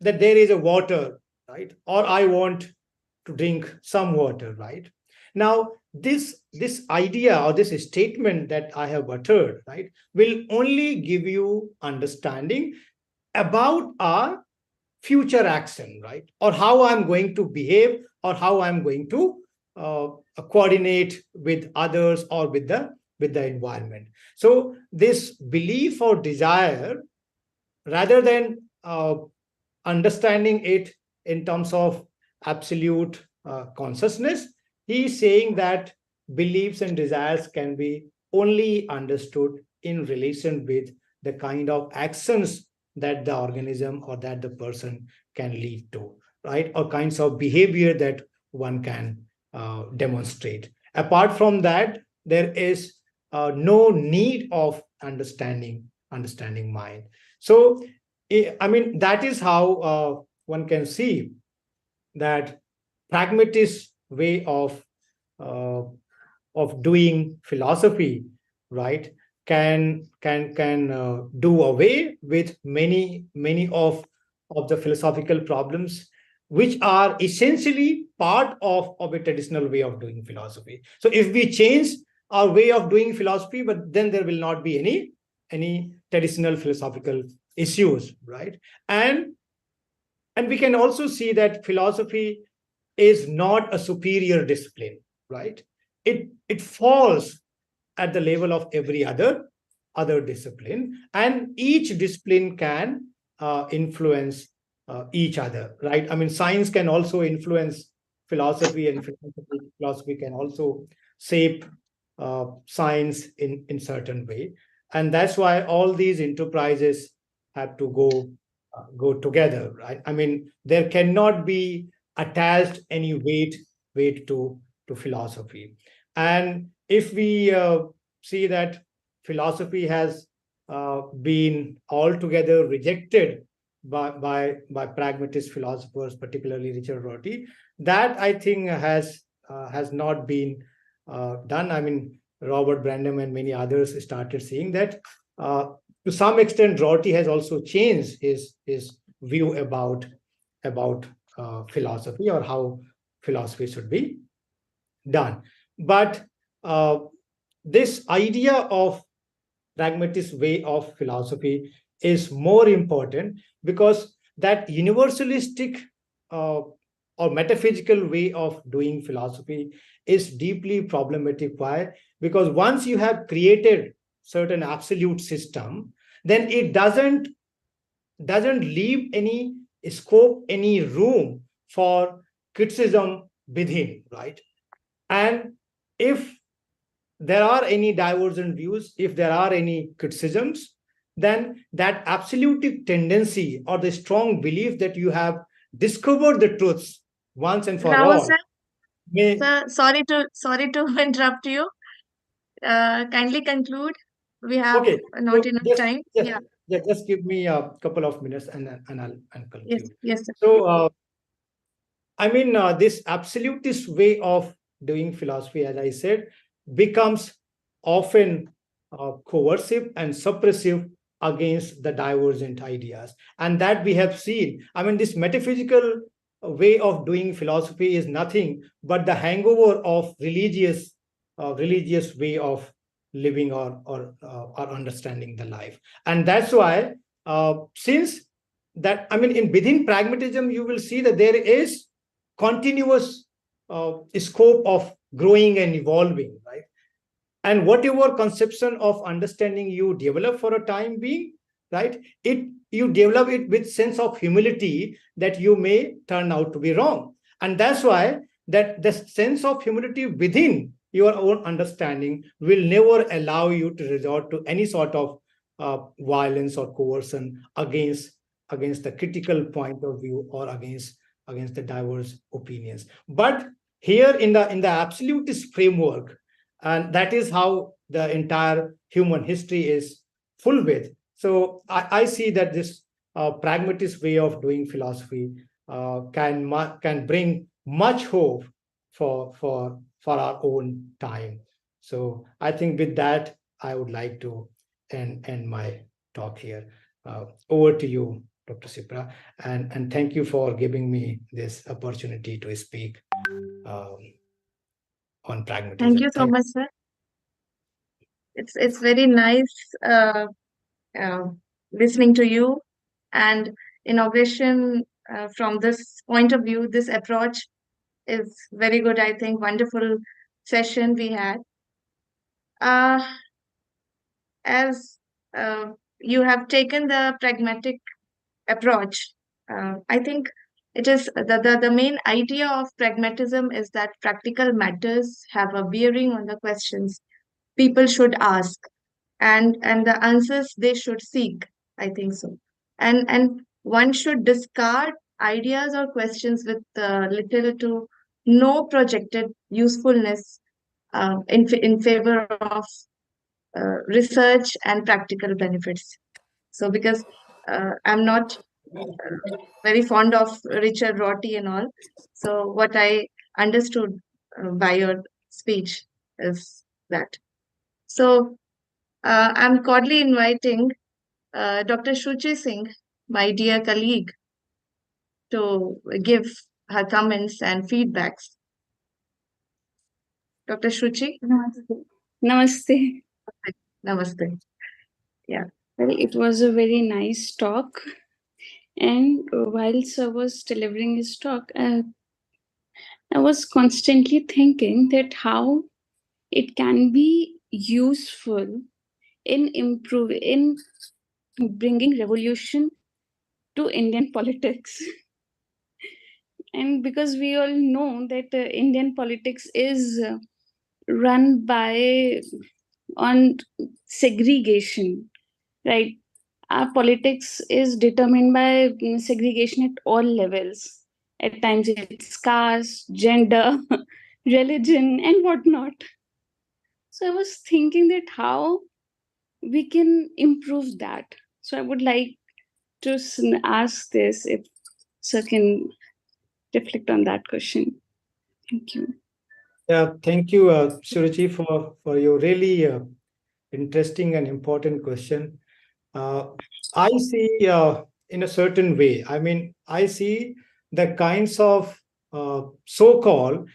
there is a water, right, or I want to drink some water, right? Now, this idea or this statement that I have uttered, right, will only give you understanding about our future action, right, or how I'm going to behave, or how I'm going to coordinate with others or with the environment. So this belief or desire, rather than understanding it in terms of absolute consciousness, he is saying that beliefs and desires can be only understood in relation with the kind of actions that the organism or that the person can lead to, right, or kinds of behavior that one can demonstrate. Apart from that, there is no need of understanding mind. So that is how one can see that pragmatist way of uh, of doing philosophy, right, can do away with many of the philosophical problems which are essentially part of a traditional way of doing philosophy. So if we change our way of doing philosophy, but then there will not be any traditional philosophical issues, right? And we can also see that philosophy is not a superior discipline, right? It falls at the level of every other discipline, and each discipline can influence each other, right? I mean, science can also influence philosophy, and philosophy can also shape science in certain way, and that's why all these enterprises have to go together, right? I mean, there cannot be attached any weight to philosophy. And if we see that philosophy has been altogether rejected by pragmatist philosophers, particularly Richard Rorty, that I think has not been done. I mean, Robert Brandom and many others started saying that to some extent Rorty has also changed his view about philosophy, or how philosophy should be done. But uh, this idea of pragmatist way of philosophy is more important, because that universalistic or metaphysical way of doing philosophy is deeply problematic. Why? Because once you have created certain absolute system, then it doesn't leave any scope, any room for criticism within, right? And if there are any divergent views, if there are any criticisms, then that absolute tendency or the strong belief that you have discovered the truths once and for Rahul all sir, may. sir, sorry to interrupt you. Kindly conclude. We have Okay, not so enough just time. just Yeah. just give me a couple of minutes, and I'll Yes. conclude. Yes, sir. So I mean, this absolutist way of doing philosophy, as I said, becomes often coercive and suppressive against the divergent ideas. And that we have seen. I mean, this metaphysical way of doing philosophy is nothing but the hangover of religious way of living, or understanding the life. And that's why, since that, I mean, in within pragmatism, you will see that there is continuous scope of growing and evolving, right? And whatever conception of understanding you develop for a time being, right, it you develop it with sense of humility that you may turn out to be wrong. And that's why that the sense of humility within your own understanding will never allow you to resort to any sort of violence or coercion against the critical point of view, or against the diverse opinions. But here in the absolutist framework, and that is how the entire human history is full with. So I see that this pragmatist way of doing philosophy can bring much hope for our own time. So I think with that, I would like to end my talk here. Over to you, Dr. Sipra, and thank you for giving me this opportunity to speak um, on Thank pragmatism. you so Thank. much, sir. It's very nice uh, listening to you, and inauguration from this point of view, this approach is very good. I think wonderful session we had. Uh, as you have taken the pragmatic approach, I think it is the main idea of pragmatism is that practical matters have a bearing on the questions people should ask, and the answers they should seek. I think so. And one should discard ideas or questions with little to no projected usefulness in favor of research and practical benefits. So because I'm not very fond of Richard Rorty and all. So what I understood by your speech is that. So I'm cordially inviting Dr. Shuchi Singh, my dear colleague, to give her comments and feedbacks. Dr. Shuchi? Namaste. Namaste. Namaste. Yeah. Well, it was a very nice talk. And while Sir was delivering his talk, I was constantly thinking that how it can be useful in bringing revolution to Indian politics. And because we all know that Indian politics is run on segregation, right? Our politics is determined by segregation at all levels. At times it's caste, gender, religion, and whatnot. So I was thinking that how we can improve that. So I would like to ask this if Sir can reflect on that question. Thank you. Yeah, thank you, Suruchi, for your really interesting and important question. I see in a certain way, I mean, I see the kinds of so-called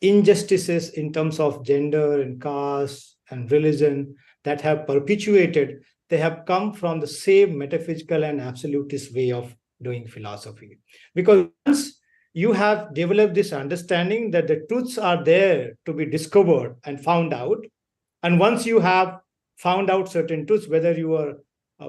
injustices in terms of gender and caste and religion that have perpetuated, they have come from the same metaphysical and absolutist way of doing philosophy. Because once you have developed this understanding that the truths are there to be discovered and found out, and once you have found out certain truths, whether you are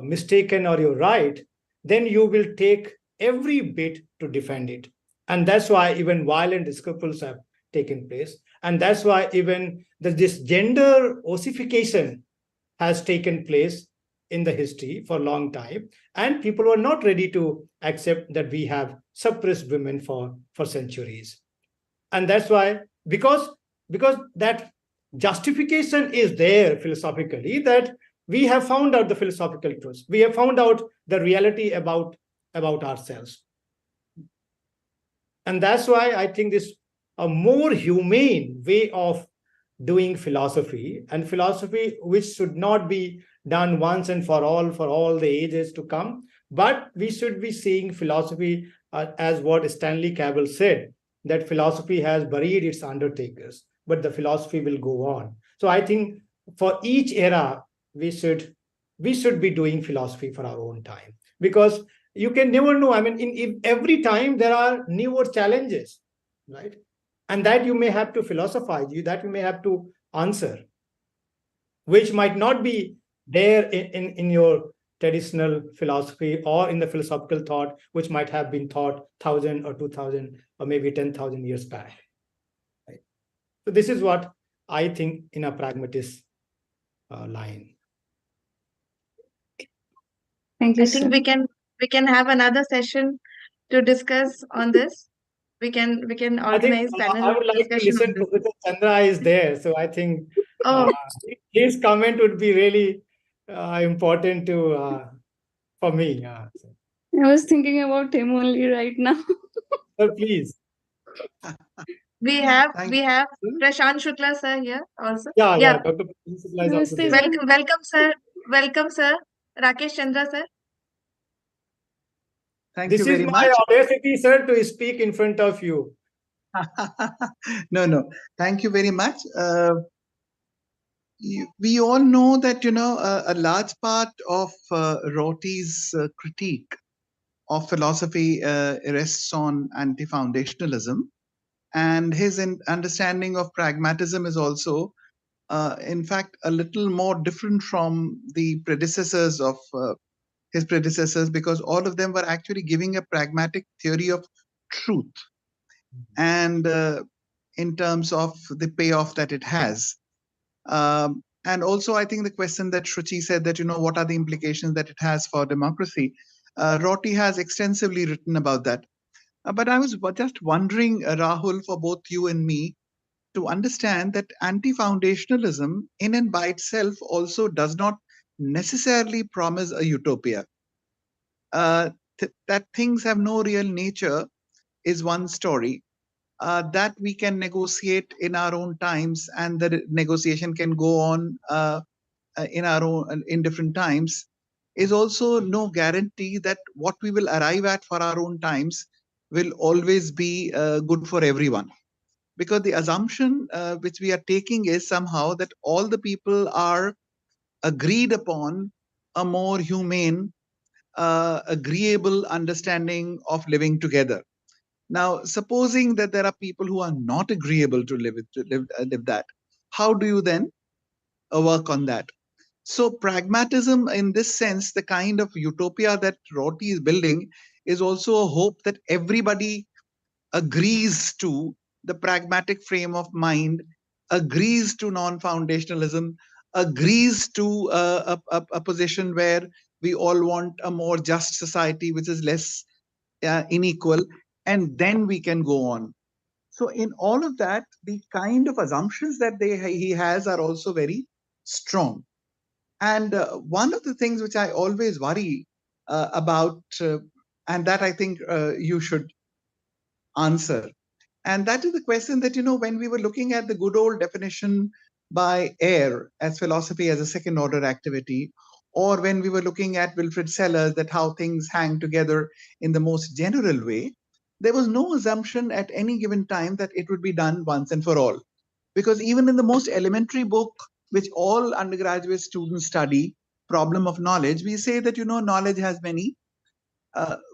mistaken or you're right, then you will take every bit to defend it. And that's why even violent scuffles have taken place. And that's why even this gender ossification has taken place in the history for a long time. And people were not ready to accept that we have suppressed women for centuries. And that's why, because that justification is there philosophically, that we have found out the philosophical truths. We have found out the reality about ourselves. And that's why I think this a more humane way of doing philosophy, and philosophy which should not be done once and for all the ages to come, but we should be seeing philosophy as what Stanley Cavell said, that philosophy has buried its undertakers, but the philosophy will go on. So I think for each era, we should be doing philosophy for our own time, because you can never know. I mean, in every time there are newer challenges, right? And that you may have to philosophize, that you may have to answer, which might not be there in your traditional philosophy or in the philosophical thought, which might have been taught 1,000 or 2,000 or maybe 10,000 years back. Right? So this is what I think in a pragmatist line. Thank you, I sir. think we can have another session to discuss on this. We can I think organize panel I would like to discussion listen on to this. because Chandra is there. So I think Oh, his comment would be really important to for me. I was thinking about him only right now. So please. we have Thank you. Prashant Shukla sir here also. Yeah, Dr. Principal is also Namaste, there. sir. Welcome sir. Rakesh Chandra sir. Thank This you is very my much. audacity, sir, to speak in front of you. No. Thank you very much. We all know that, a large part of Rorty's critique of philosophy rests on anti-foundationalism. And his understanding of pragmatism is also, in fact, a little more different from the predecessors of his predecessors, because all of them were actually giving a pragmatic theory of truth. And in terms of the payoff that it has. And also, I think the question that Shruti said that, what are the implications that it has for democracy? Rorty has extensively written about that. But I was just wondering, Rahul, for both you and me, to understand that anti-foundationalism in and by itself also does not necessarily promise a utopia. That things have no real nature is one story. that we can negotiate in our own times, and the negotiation can go on in different times, is also no guarantee that what we will arrive at for our own times will always be good for everyone. Because the assumption which we are taking is somehow that all the people are agreed upon a more humane, agreeable understanding of living together. Now, supposing that there are people who are not agreeable to live that, how do you then work on that? So pragmatism, in this sense, the kind of utopia that Rorty is building, is also a hope that everybody agrees to the pragmatic frame of mind, agrees to non-foundationalism, agrees to a position where we all want a more just society, which is less unequal, and then we can go on. So in all of that, the kind of assumptions that he has are also very strong. And one of the things which I always worry about, and that I think you should answer, and that is the question that, when we were looking at the good old definition by Eyre as philosophy as a second order activity, or when we were looking at Wilfrid Sellars, that how things hang together in the most general way, there was no assumption at any given time that it would be done once and for all. Because even in the most elementary book, which all undergraduate students study, Problem of Knowledge, we say that, knowledge has many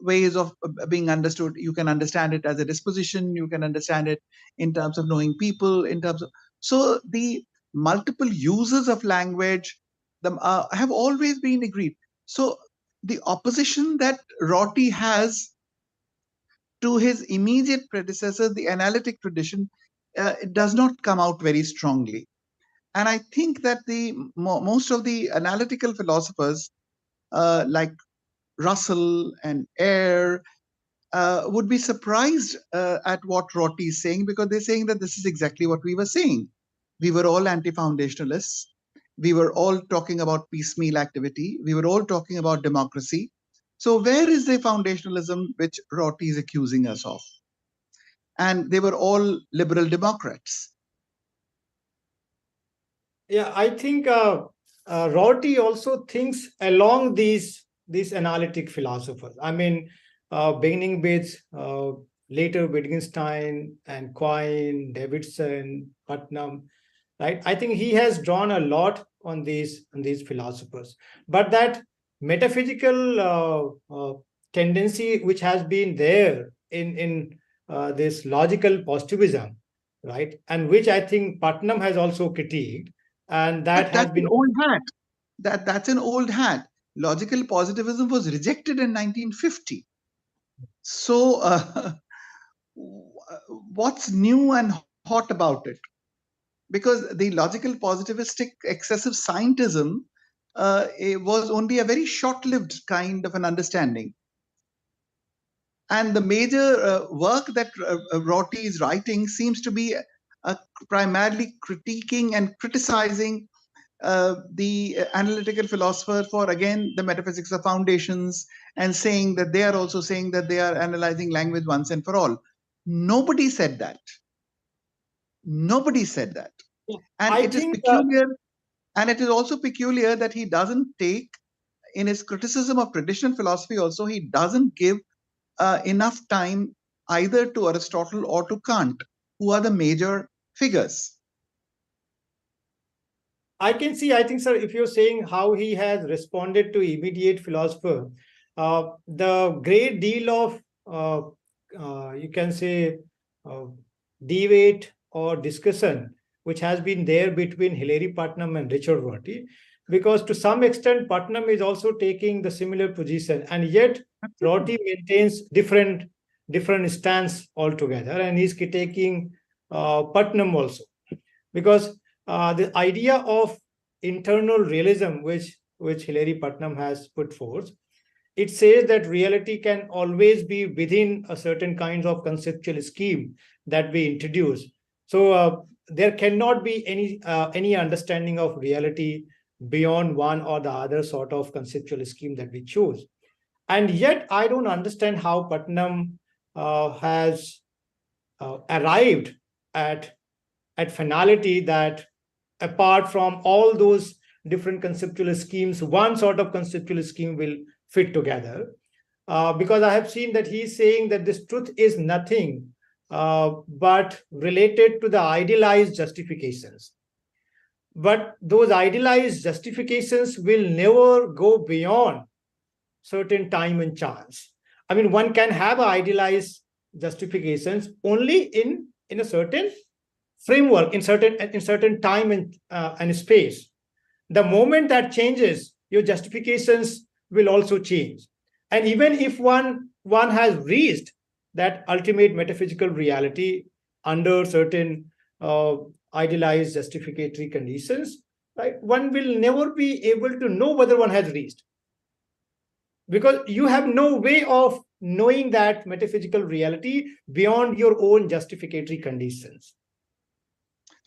ways of being understood. You can understand it as a disposition, you can understand it in terms of knowing people, in terms of, so the multiple uses of language have always been agreed. So the opposition that Rorty has to his immediate predecessor, the analytic tradition, it does not come out very strongly. And I think that most of the analytical philosophers like Russell and Eyre would be surprised at what Rorty is saying, because they're saying that this is exactly what we were saying. We were all anti-foundationalists. We were all talking about piecemeal activity. We were all talking about democracy. So where is the foundationalism which Rorty is accusing us of? And they were all liberal Democrats. Yeah, I think Rorty also thinks along these analytic philosophers. I mean, beginning with later Wittgenstein and Quine, Davidson, Putnam, right? I think he has drawn a lot on these philosophers. But that metaphysical tendency which has been there in this logical positivism, right, and which I think Putnam has also critiqued, and that has been an old hat. That's an old hat. Logical positivism was rejected in 1950. So what's new and hot about it? Because the logical positivistic excessive scientism it was only a very short-lived kind of an understanding. And the major work that Rorty is writing seems to be primarily critiquing and criticizing the analytical philosopher for, again, the metaphysics of foundations, and saying that they are also saying that they are analyzing language once and for all. Nobody said that. Nobody said that. And it is peculiar. And it is also peculiar that he doesn't take, in his criticism of traditional philosophy also, he doesn't give enough time either to Aristotle or to Kant, who are the major figures. I can see, I think, sir, if you're saying how he has responded to immediate philosopher, the great deal of, you can say, debate or discussion which has been there between Hilary Putnam and Richard Rorty, because to some extent Putnam is also taking the similar position, and yet Rorty maintains different stance altogether, and he's taking Putnam also, because the idea of internal realism, which Hilary Putnam has put forth, it says that reality can always be within a certain kinds of conceptual scheme that we introduce. So there cannot be any understanding of reality beyond one or the other sort of conceptual scheme that we choose. And yet, I don't understand how Putnam has arrived at finality that apart from all those different conceptual schemes, one sort of conceptual scheme will fit together. Because I have seen that he's saying that this truth is nothing but related to the idealized justifications. But those idealized justifications will never go beyond certain time and chance. I mean, one can have idealized justifications only in a certain framework, in certain time and space. The moment that changes, your justifications will also change. And even if one has reached that ultimate metaphysical reality under certain idealized justificatory conditions, right, one will never be able to know whether one has reached, because you have no way of knowing that metaphysical reality beyond your own justificatory conditions.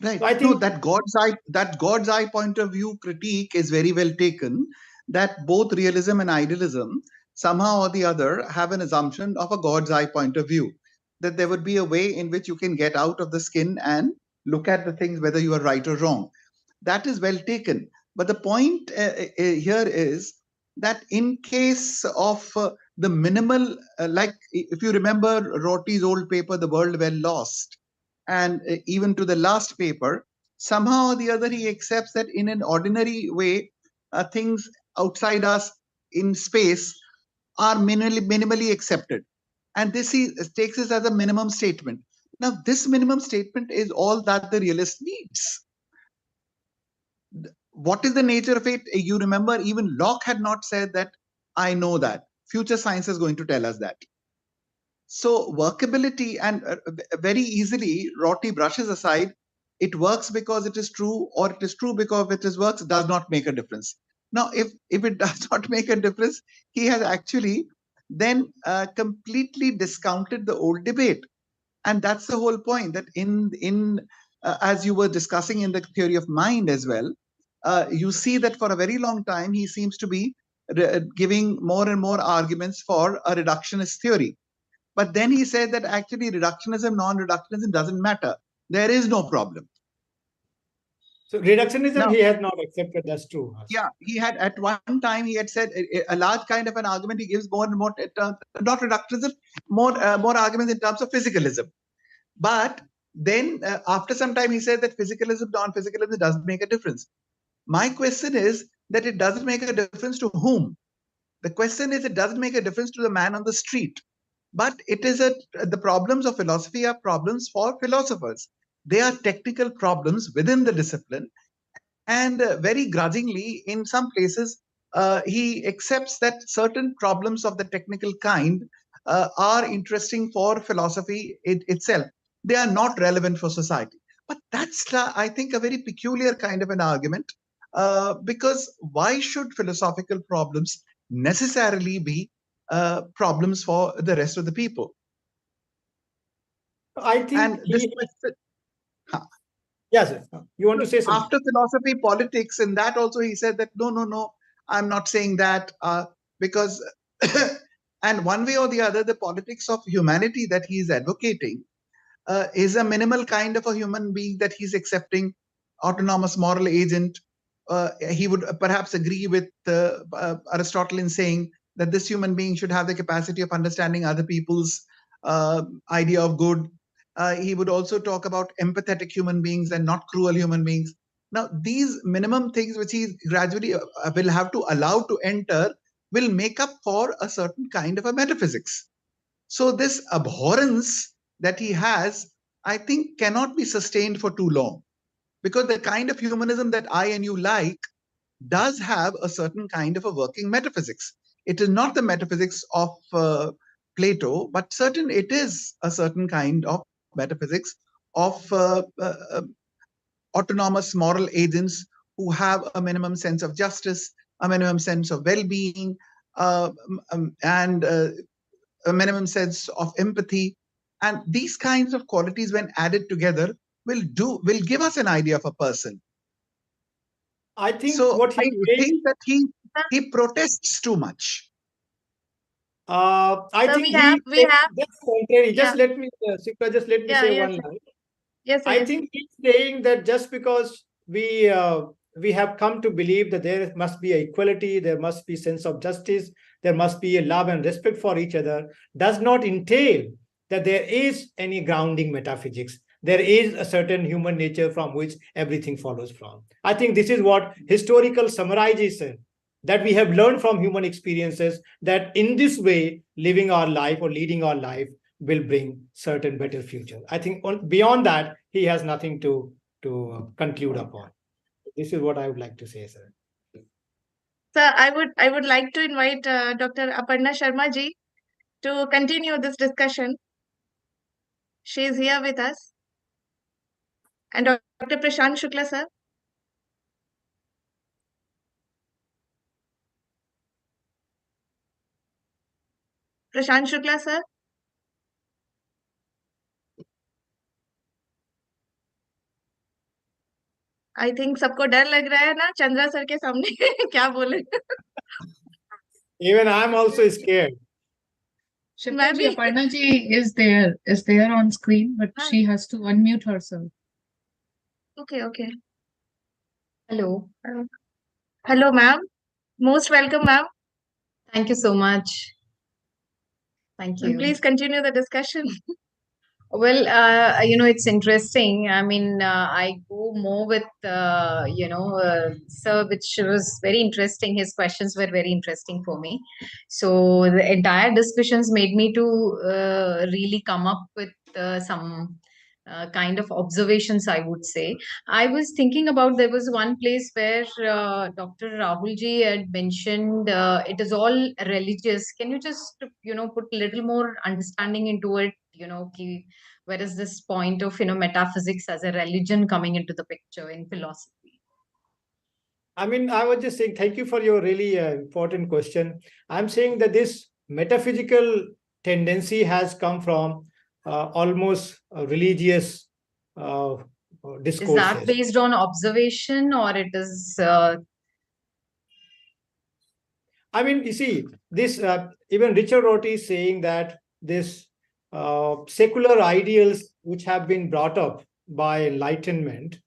Right. So I think that God's eye point of view critique is very well taken, that both realism and idealism somehow or the other have an assumption of a God's eye point of view, that there would be a way in which you can get out of the skin and look at the things whether you are right or wrong. That is well taken. But the point here is that in case of the minimal, like if you remember Rorty's old paper, The World Well Lost, and even to the last paper, somehow or the other he accepts that in an ordinary way, things outside us in space are minimally accepted. And this he takes it as a minimum statement. Now, this minimum statement is all that the realist needs. What is the nature of it? You remember, even Locke had not said that, I know that. Future science is going to tell us that. So workability, and very easily, Rorty brushes aside, it works because it is true, or it is true because it is works, does not make a difference. Now, if it does not make a difference, he has actually then completely discounted the old debate. And that's the whole point, that in as you were discussing in the theory of mind as well, you see that for a very long time, he seems to be giving more and more arguments for a reductionist theory. But then he said that actually reductionism, non-reductionism doesn't matter. There is no problem. so. Reductionism, Now, he has not accepted. That's true. yeah, he had at one time he had said a large kind of an argument. He gives more and more, not reductionism, more arguments in terms of physicalism. But then after some time, he said that physicalism, non-physicalism doesn't make a difference. My question is that it doesn't make a difference to whom? The question is, it doesn't make a difference to the man on the street. But it is the problems of philosophy are problems for philosophers. They are technical problems within the discipline. And very grudgingly, in some places, he accepts that certain problems of the technical kind are interesting for philosophy itself. They are not relevant for society. But that's, I think, a very peculiar kind of an argument, because why should philosophical problems necessarily be problems for the rest of the people? I think And this question, yes, you want to say something? after philosophy, politics, and that also he said that no, I'm not saying that because, and one way or the other, the politics of humanity that he is advocating is a minimal kind of a human being that he's accepting, autonomous moral agent. He would perhaps agree with Aristotle in saying that this human being should have the capacity of understanding other people's idea of good. He would also talk about empathetic human beings and not cruel human beings. Now, these minimum things which he gradually will have to allow to enter will make up for a certain kind of a metaphysics. So this abhorrence that he has, I think, cannot be sustained for too long, because the kind of humanism that I and you like does have a certain kind of a working metaphysics. It is not the metaphysics of Plato, but it is a certain kind of metaphysics of autonomous moral agents who have a minimum sense of justice, a minimum sense of well-being, and a minimum sense of empathy. And these kinds of qualities, when added together, will give us an idea of a person. I think so what he I think that he protests too much. I So think we have just contrary. yeah, Just let me, Sikra, just let me yeah, say yes, one sir. line. Yes, sir, I yes. think he's saying that just because we have come to believe that there must be equality, there must be sense of justice, there must be a love and respect for each other, does not entail that there is any grounding metaphysics. There is a certain human nature from which everything follows from. I think this is what historical summarization that we have learned from human experiences, that in this way, living our life or leading our life will bring certain better future. I think beyond that, he has nothing to conclude upon. This is what I would like to say, sir. Sir, I would like to invite Dr. Aparna Sharma ji to continue this discussion. She is here with us. And Dr. Prashant Shukla, sir. Prashant Shukla sir. I think सबको डर लग रहा है ना Chandra sir के सामने क्या बोले. Even I am also scared. मैं भी. Aparna ji is there on screen, but हाँ. she has to unmute herself. Okay, okay. Hello. Hello, ma'am. Most welcome, ma'am. Thank you so much. Thank you. Please continue the discussion. Well, it's interesting. I mean, I go more with, sir, which was very interesting. His questions were very interesting for me. So the entire discussions made me to really come up with some kind of observations, I would say. I was thinking about, there was one place where Dr. Rahul ji had mentioned it is all religious. Can you just, put a little more understanding into it, where is this point of, metaphysics as a religion coming into the picture in philosophy? I mean, I was just saying, thank you for your really important question. I'm saying that this metaphysical tendency has come from almost religious discourses. Is that based on observation, or it is? I mean, you see, this even Richard Rorty is saying that this secular ideals which have been brought up by enlightenment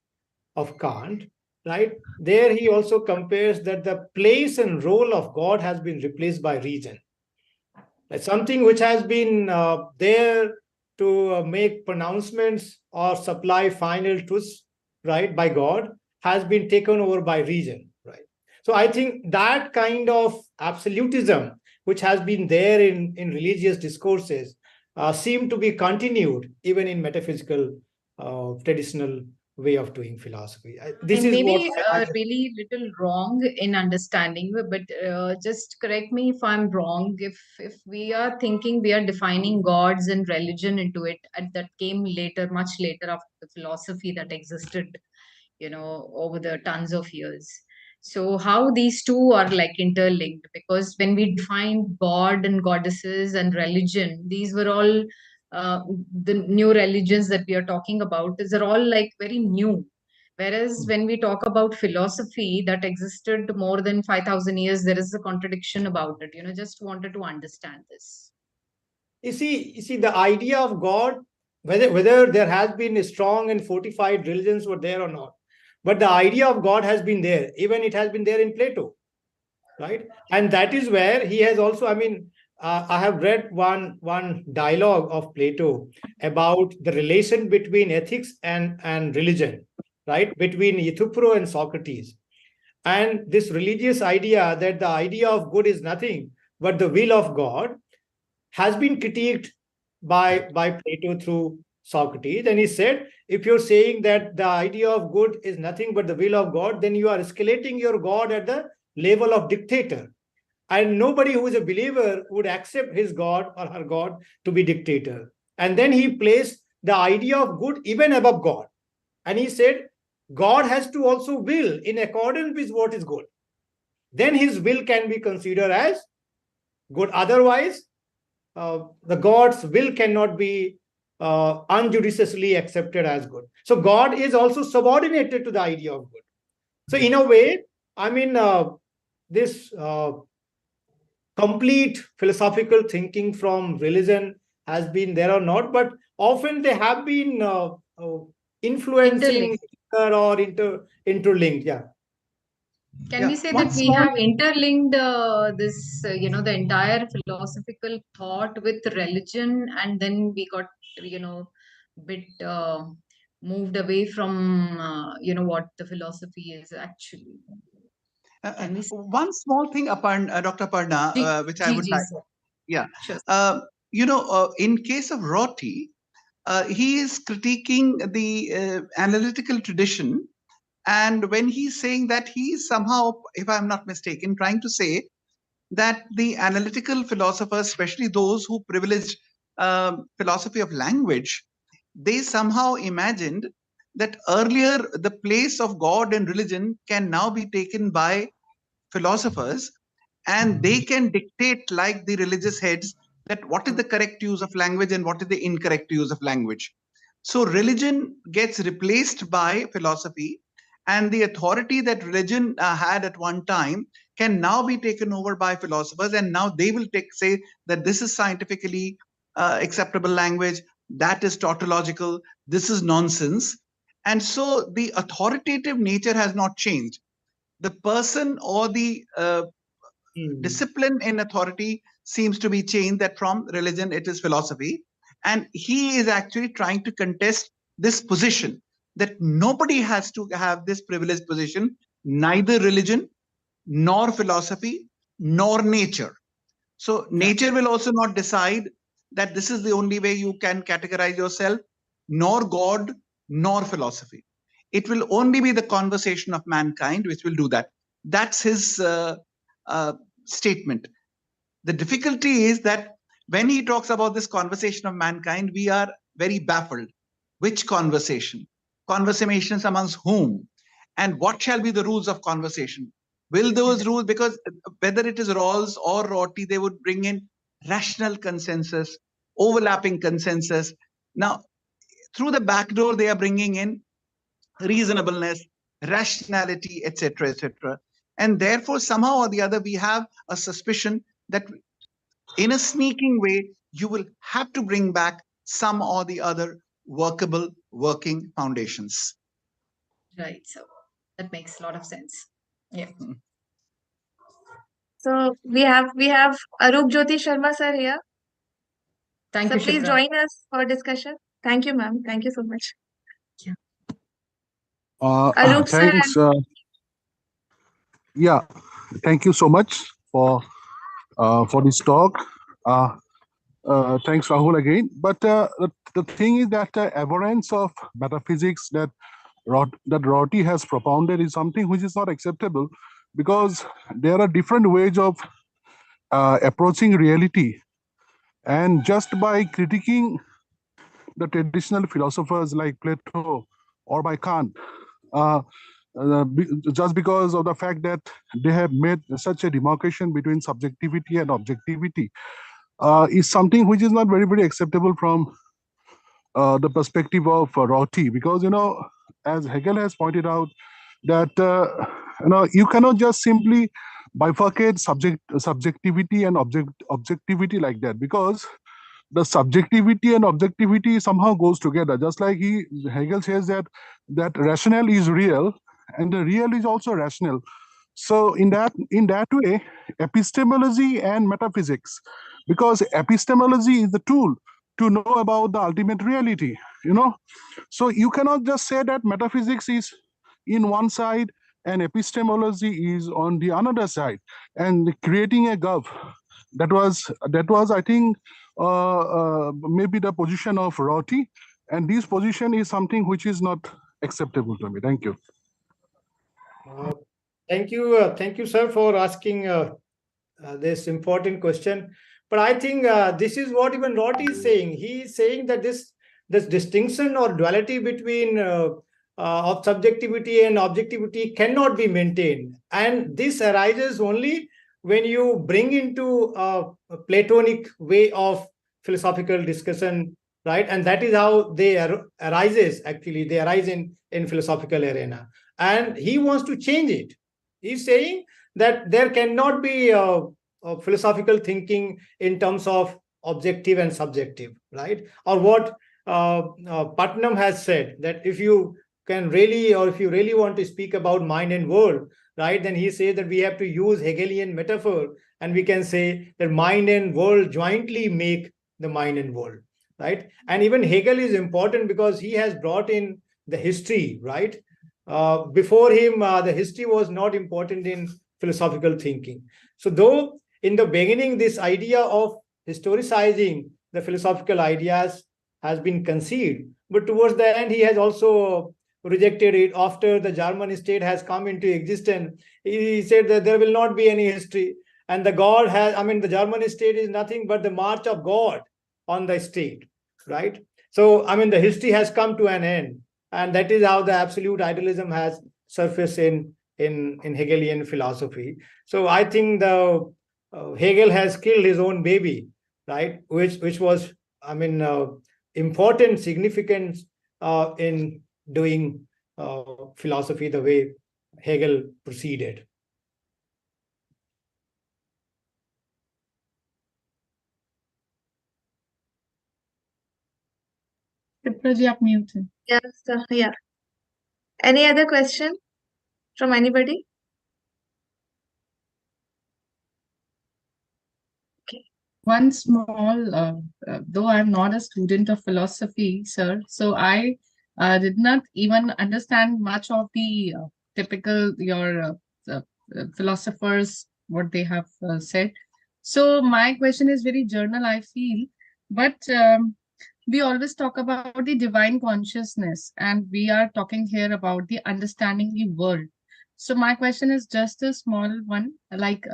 of Kant, right? There he also compares that the place and role of God has been replaced by reason. Like something which has been there to make pronouncements or supply final truths, right, by God, has been taken over by reason, right? So I think that kind of absolutism, which has been there in religious discourses, seem to be continued even in metaphysical traditional way of doing philosophy. This is maybe what really little wrong in understanding, but just correct me if I'm wrong. If we are thinking we are defining gods and religion into it, and that came later, much later, after the philosophy that existed, over the tons of years. So how these two are like interlinked? Because when we define god and goddesses and religion, these were all the new religions that we are talking about. These are all like very new. Whereas when we talk about philosophy that existed more than 5,000 years, there is a contradiction about it. Just wanted to understand this. You see, the idea of God, whether there has been strong and fortified religions were there or not, but the idea of God has been there. Even it has been there in Plato, right? And that is where he has also. I mean, I have read one dialogue of Plato about the relation between ethics and religion, right? Between Euthyphro and Socrates, and this religious idea that the idea of good is nothing but the will of God has been critiqued by Plato through Socrates. And he said, if you're saying that the idea of good is nothing but the will of God, then you are escalating your God at the level of dictator. And nobody who is a believer would accept his God or her God to be dictator. And then he placed the idea of good even above God. And he said, God has to also will in accordance with what is good. Then his will can be considered as good. Otherwise, the God's will cannot be unjudiciously accepted as good. So God is also subordinated to the idea of good. So in a way, I mean, this complete philosophical thinking from religion has been there or not, but often they have been influencing or interlinked. Yeah. Can we say that One we small have interlinked this, the entire philosophical thought with religion, and then we got, bit moved away from, what the philosophy is actually. Can we say? one small thing, Dr. Parna, which I would G, like. sir. Yeah. Sure. In case of Rorty, he is critiquing the analytical tradition. And when he's saying that, he's somehow, if I'm not mistaken, trying to say that the analytical philosophers, especially those who privilege philosophy of language, they somehow imagined that earlier the place of God and religion can now be taken by philosophers, and they can dictate, like the religious heads, that what is the correct use of language and what is the incorrect use of language. So religion gets replaced by philosophy, and the authority that religion had at one time can now be taken over by philosophers, and now they will say that this is scientifically acceptable language, that is tautological, this is nonsense. And so the authoritative nature has not changed. The person or the discipline in authority seems to be changed, that from religion it is philosophy. And he is actually trying to contest this position, that nobody has to have this privileged position, neither religion nor philosophy nor nature. So nature will also not decide that this is the only way you can categorize yourself, nor God, nor philosophy. It will only be the conversation of mankind which will do that. That's his uh, statement. The difficulty is that when he talks about this conversation of mankind, we are very baffled. Which conversation? Conversations amongst whom? And what shall be the rules of conversation? Will those rules, because whether it is Rawls or Rorty, they would bring in rational consensus, overlapping consensus. Now, through the back door, they are bringing in reasonableness, rationality, etc., etc. And therefore, somehow or the other, we have a suspicion that in a sneaking way, you will have to bring back some or the other workable, working foundations. Right. So that makes a lot of sense. Yeah. So we have Arup Jyoti Sharma sir here. Thank So you, please Shivra. join us for discussion. Thank you, ma'am. Thank you so much. Arup sir, Thanks. Yeah, thank you so much for this talk. Thanks, Rahul, again. But the thing is that aberrance of metaphysics that Rorty has propounded is something which is not acceptable, because there are different ways of approaching reality. And just by critiquing the traditional philosophers like Plato or by Kant, just because of the fact that they have made such a demarcation between subjectivity and objectivity, is something which is not very, very acceptable from the perspective of Rorty, because, as Hegel has pointed out, that you cannot just simply bifurcate subjectivity and objectivity like that, because the subjectivity and objectivity somehow goes together. Just like Hegel says that rational is real and the real is also rational. So in that way, epistemology and metaphysics, because epistemology is the tool to know about the ultimate reality, So you cannot just say that metaphysics is in one side and epistemology is on the another side, and creating a gulf. That was I think maybe the position of Rorty, and this position is something which is not acceptable to me. Thank you. Thank you, sir, for asking this important question. But I think this is what even Rorty is saying. He is saying that this distinction or duality between of subjectivity and objectivity cannot be maintained, and this arises only when you bring into a Platonic way of philosophical discussion, right? And that is how they arises. Actually, they arise in philosophical arena, and he wants to change it. He's saying that there cannot be philosophical thinking in terms of objective and subjective, right? Or what Putnam has said, that if you can really, or if you really want to speak about mind and world, right, then he says that we have to use Hegelian metaphor, and we can say that mind and world jointly make the mind and world, right? And even Hegel is important because he has brought in the history, right? Before him, the history was not important in philosophical thinking. So though in the beginning, this idea of historicizing the philosophical ideas has been conceived, but towards the end, he has also rejected it. After the German state has come into existence, he said that there will not be any history. And the God has, I mean, the German state is nothing but the march of God on the state, right? So, I mean, the history has come to an end. And that is how the absolute idealism has surfaced in Hegelian philosophy. So I think the Hegel has killed his own baby, right? Which was, I mean, important significance in doing philosophy the way Hegel proceeded. Yes, yeah. Any other question from anybody? One small, though I'm not a student of philosophy, sir, so I did not even understand much of the typical philosophers, what they have said. So my question is very general, I feel, but we always talk about the divine consciousness, and we are talking here about the understanding the world. So my question is just a small one, like,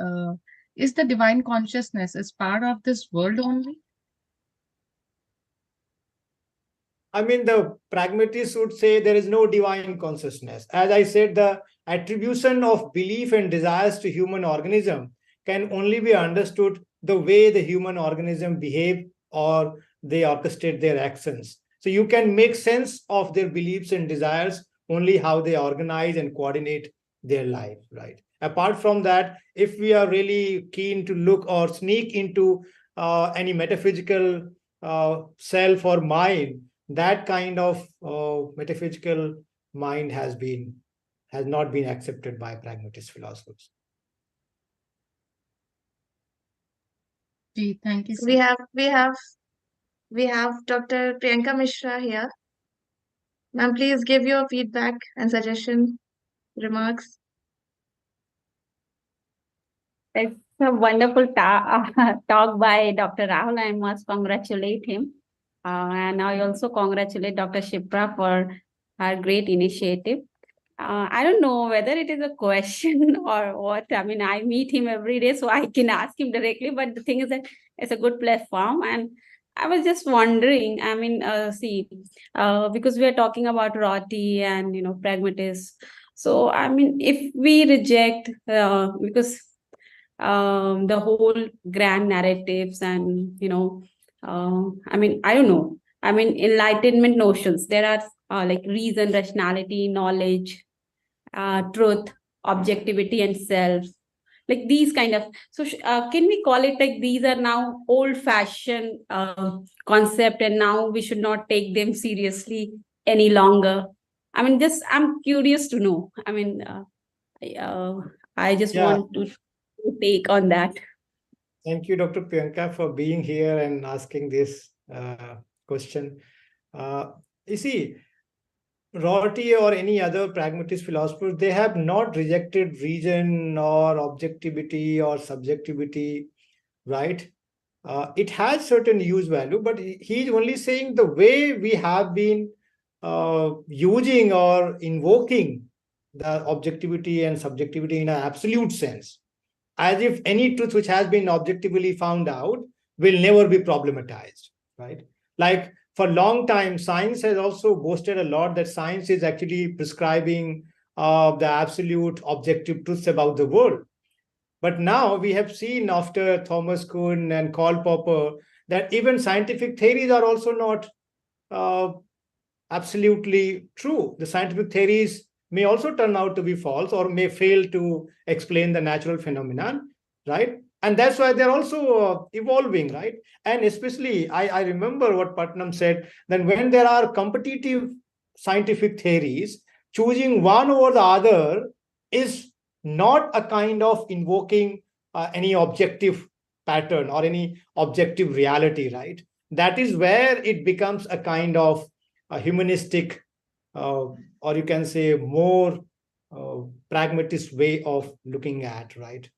is the divine consciousness is part of this world only? I mean, the pragmatists would say there is no divine consciousness. As I said, the attribution of belief and desires to human organism can only be understood the way the human organism behave or they orchestrate their actions. So you can make sense of their beliefs and desires only how they organize and coordinate their life, right? Apart from that, if we are really keen to look or sneak into any metaphysical self or mind, that kind of metaphysical mind has not been accepted by pragmatist philosophers. Gee, thank you. We have Dr. Priyanka Mishra here. Ma'am, please give your feedback and suggestion, remarks. It's a wonderful talk by Dr. Rahul. I must congratulate him. And I also congratulate Dr. Shipra for her great initiative. I don't know whether it is a question or what. I mean, I meet him every day, so I can ask him directly. But the thing is that it's a good platform. And I was just wondering, I mean, because we are talking about Rorty and, pragmatists. So, I mean, if we reject, because the whole grand narratives and, I mean, I don't know. I mean, enlightenment notions, there are like reason, rationality, knowledge, truth, objectivity, and self, like these kind of. So can we call it like these are now old-fashioned concept, and now we should not take them seriously any longer? I mean, just I'm curious to know. I mean, I just want to take on that. Thank you, Dr. Priyanka, for being here and asking this question. You see, Rorty or any other pragmatist philosophers, they have not rejected reason or objectivity or subjectivity, right? It has certain use value, but he's only saying the way we have been using or invoking the objectivity and subjectivity in an absolute sense, as if any truth which has been objectively found out will never be problematized, right? Like, for a long time, science has also boasted a lot that science is actually prescribing the absolute objective truths about the world. But now we have seen, after Thomas Kuhn and Karl Popper, that even scientific theories are also not absolutely true. The scientific theories may also turn out to be false or may fail to explain the natural phenomenon, right? And that's why they're also evolving, right? And especially, I remember what Putnam said, that when there are competitive scientific theories, choosing one over the other is not a kind of invoking any objective pattern or any objective reality, right? That is where it becomes a kind of a humanistic, or you can say more pragmatist way of looking at, right?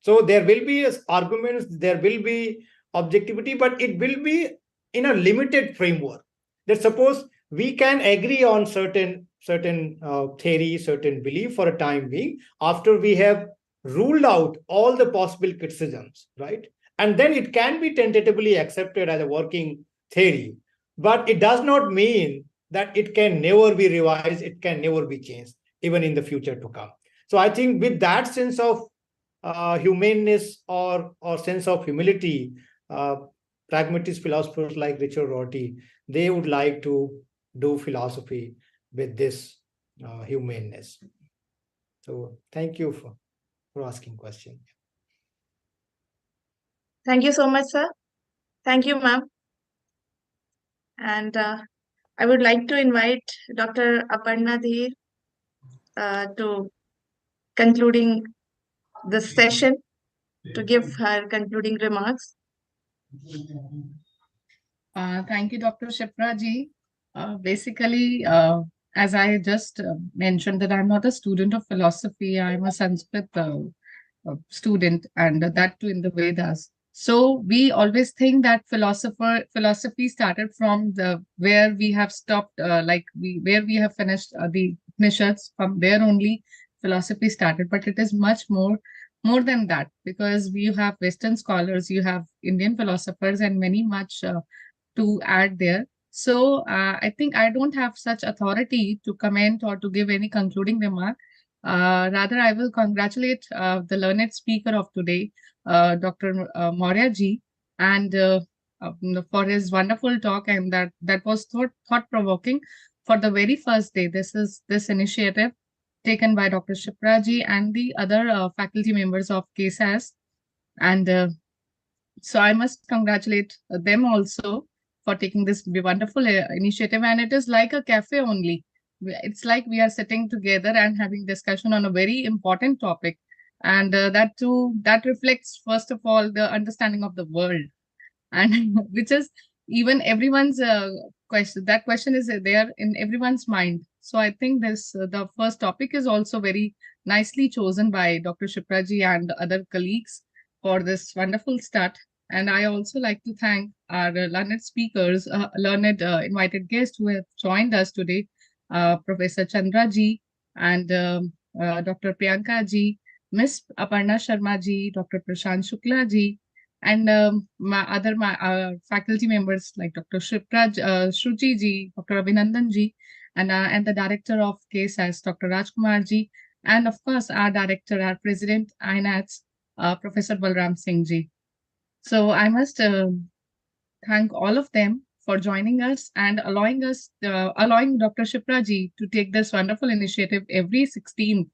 So there will be arguments, there will be objectivity, but it will be in a limited framework. That suppose we can agree on certain theory, certain belief for a time being, after we have ruled out all the possible criticisms, right? And then it can be tentatively accepted as a working theory, but it does not mean that it can never be revised, it can never be changed, even in the future to come. So I think with that sense of humaneness or sense of humility, pragmatist philosophers like Richard Rorty, they would like to do philosophy with this humaneness. So thank you for asking question. Thank you so much, sir. Thank you, ma'am. And I would like to invite Dr. Aparna Dhir to concluding this session, to give her concluding remarks. Thank you, Dr. Shipra ji. Basically, as I just mentioned, that I'm not a student of philosophy. I'm a Sanskrit student, and that too in the Vedas. So we always think that philosophy started from the where we have stopped, where we have finished the Upanishads. From there only philosophy started, but it is much more than that, because you have Western scholars, you have Indian philosophers, and many much to add there. So I think I don't have such authority to comment or to give any concluding remark. Rather, I will congratulate the learned speaker of today, Dr. Maurya ji, and for his wonderful talk, and that was thought provoking. For the very first day, this initiative taken by Dr. Shipra ji and the other faculty members of KSAS, and so I must congratulate them also for taking this wonderful initiative. And it is like a cafe only. It's like we are sitting together and having discussion on a very important topic, and that reflects first of all the understanding of the world, and which is even everyone's question. That question is there in everyone's mind. So I think the first topic is also very nicely chosen by Dr. Shipraji and other colleagues for this wonderful start. And I also like to thank our learned speakers, learned invited guests who have joined us today, Professor Chandra ji and Dr. Priyanka ji, Miss Aparna Sharma ji, Dr. Prashant Shukla ji, and my faculty members like Dr. Shruti ji, Dr. Abhinandan ji, and the director of KSAS, Dr. Rajkumar ji, and of course our director, our president, INADS, Professor Balram Singh ji. So I must thank all of them for joining us and allowing Dr. Shipra ji to take this wonderful initiative every 16th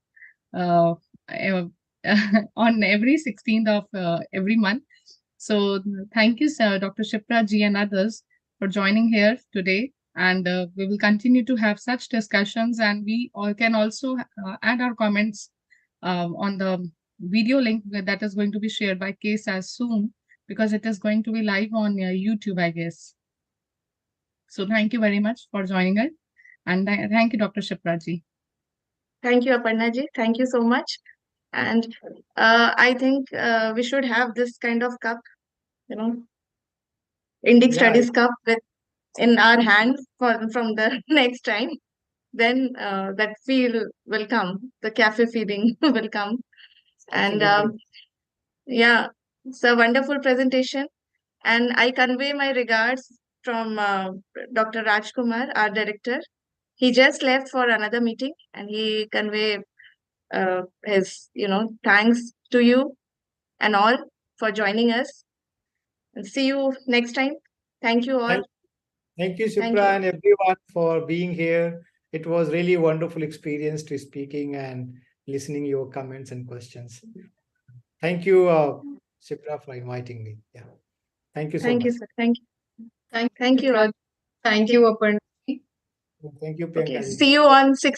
on every 16th of every month. So thank you, sir, Dr. Shipra ji and others for joining here today. And we will continue to have such discussions, and we all can also add our comments on the video link that is going to be shared by KSAS soon, because it is going to be live on YouTube, I guess. So thank you very much for joining us. And thank you, Dr. Shipra ji. Thank you, Aparna ji. Thank you so much. And I think we should have this kind of cup, Indic Studies cup in our hands from the next time. Then that feel will come, the cafe feeling will come. And yeah, it's a wonderful presentation. And I convey my regards from Dr. Rajkumar, our director. He just left for another meeting, and he convey his, thanks to you and all for joining us. And see you next time. Thank you all. Thank you, Shipra, and everyone for being here. It was really a wonderful experience to speaking and listening your comments and questions. Thank you, Shipra, for inviting me. Yeah. Thank you so Thank much. you, sir. Thank you. Thank Thank you. Thank you, Aparna. Thank you, Okay. Priyanka. See you on 6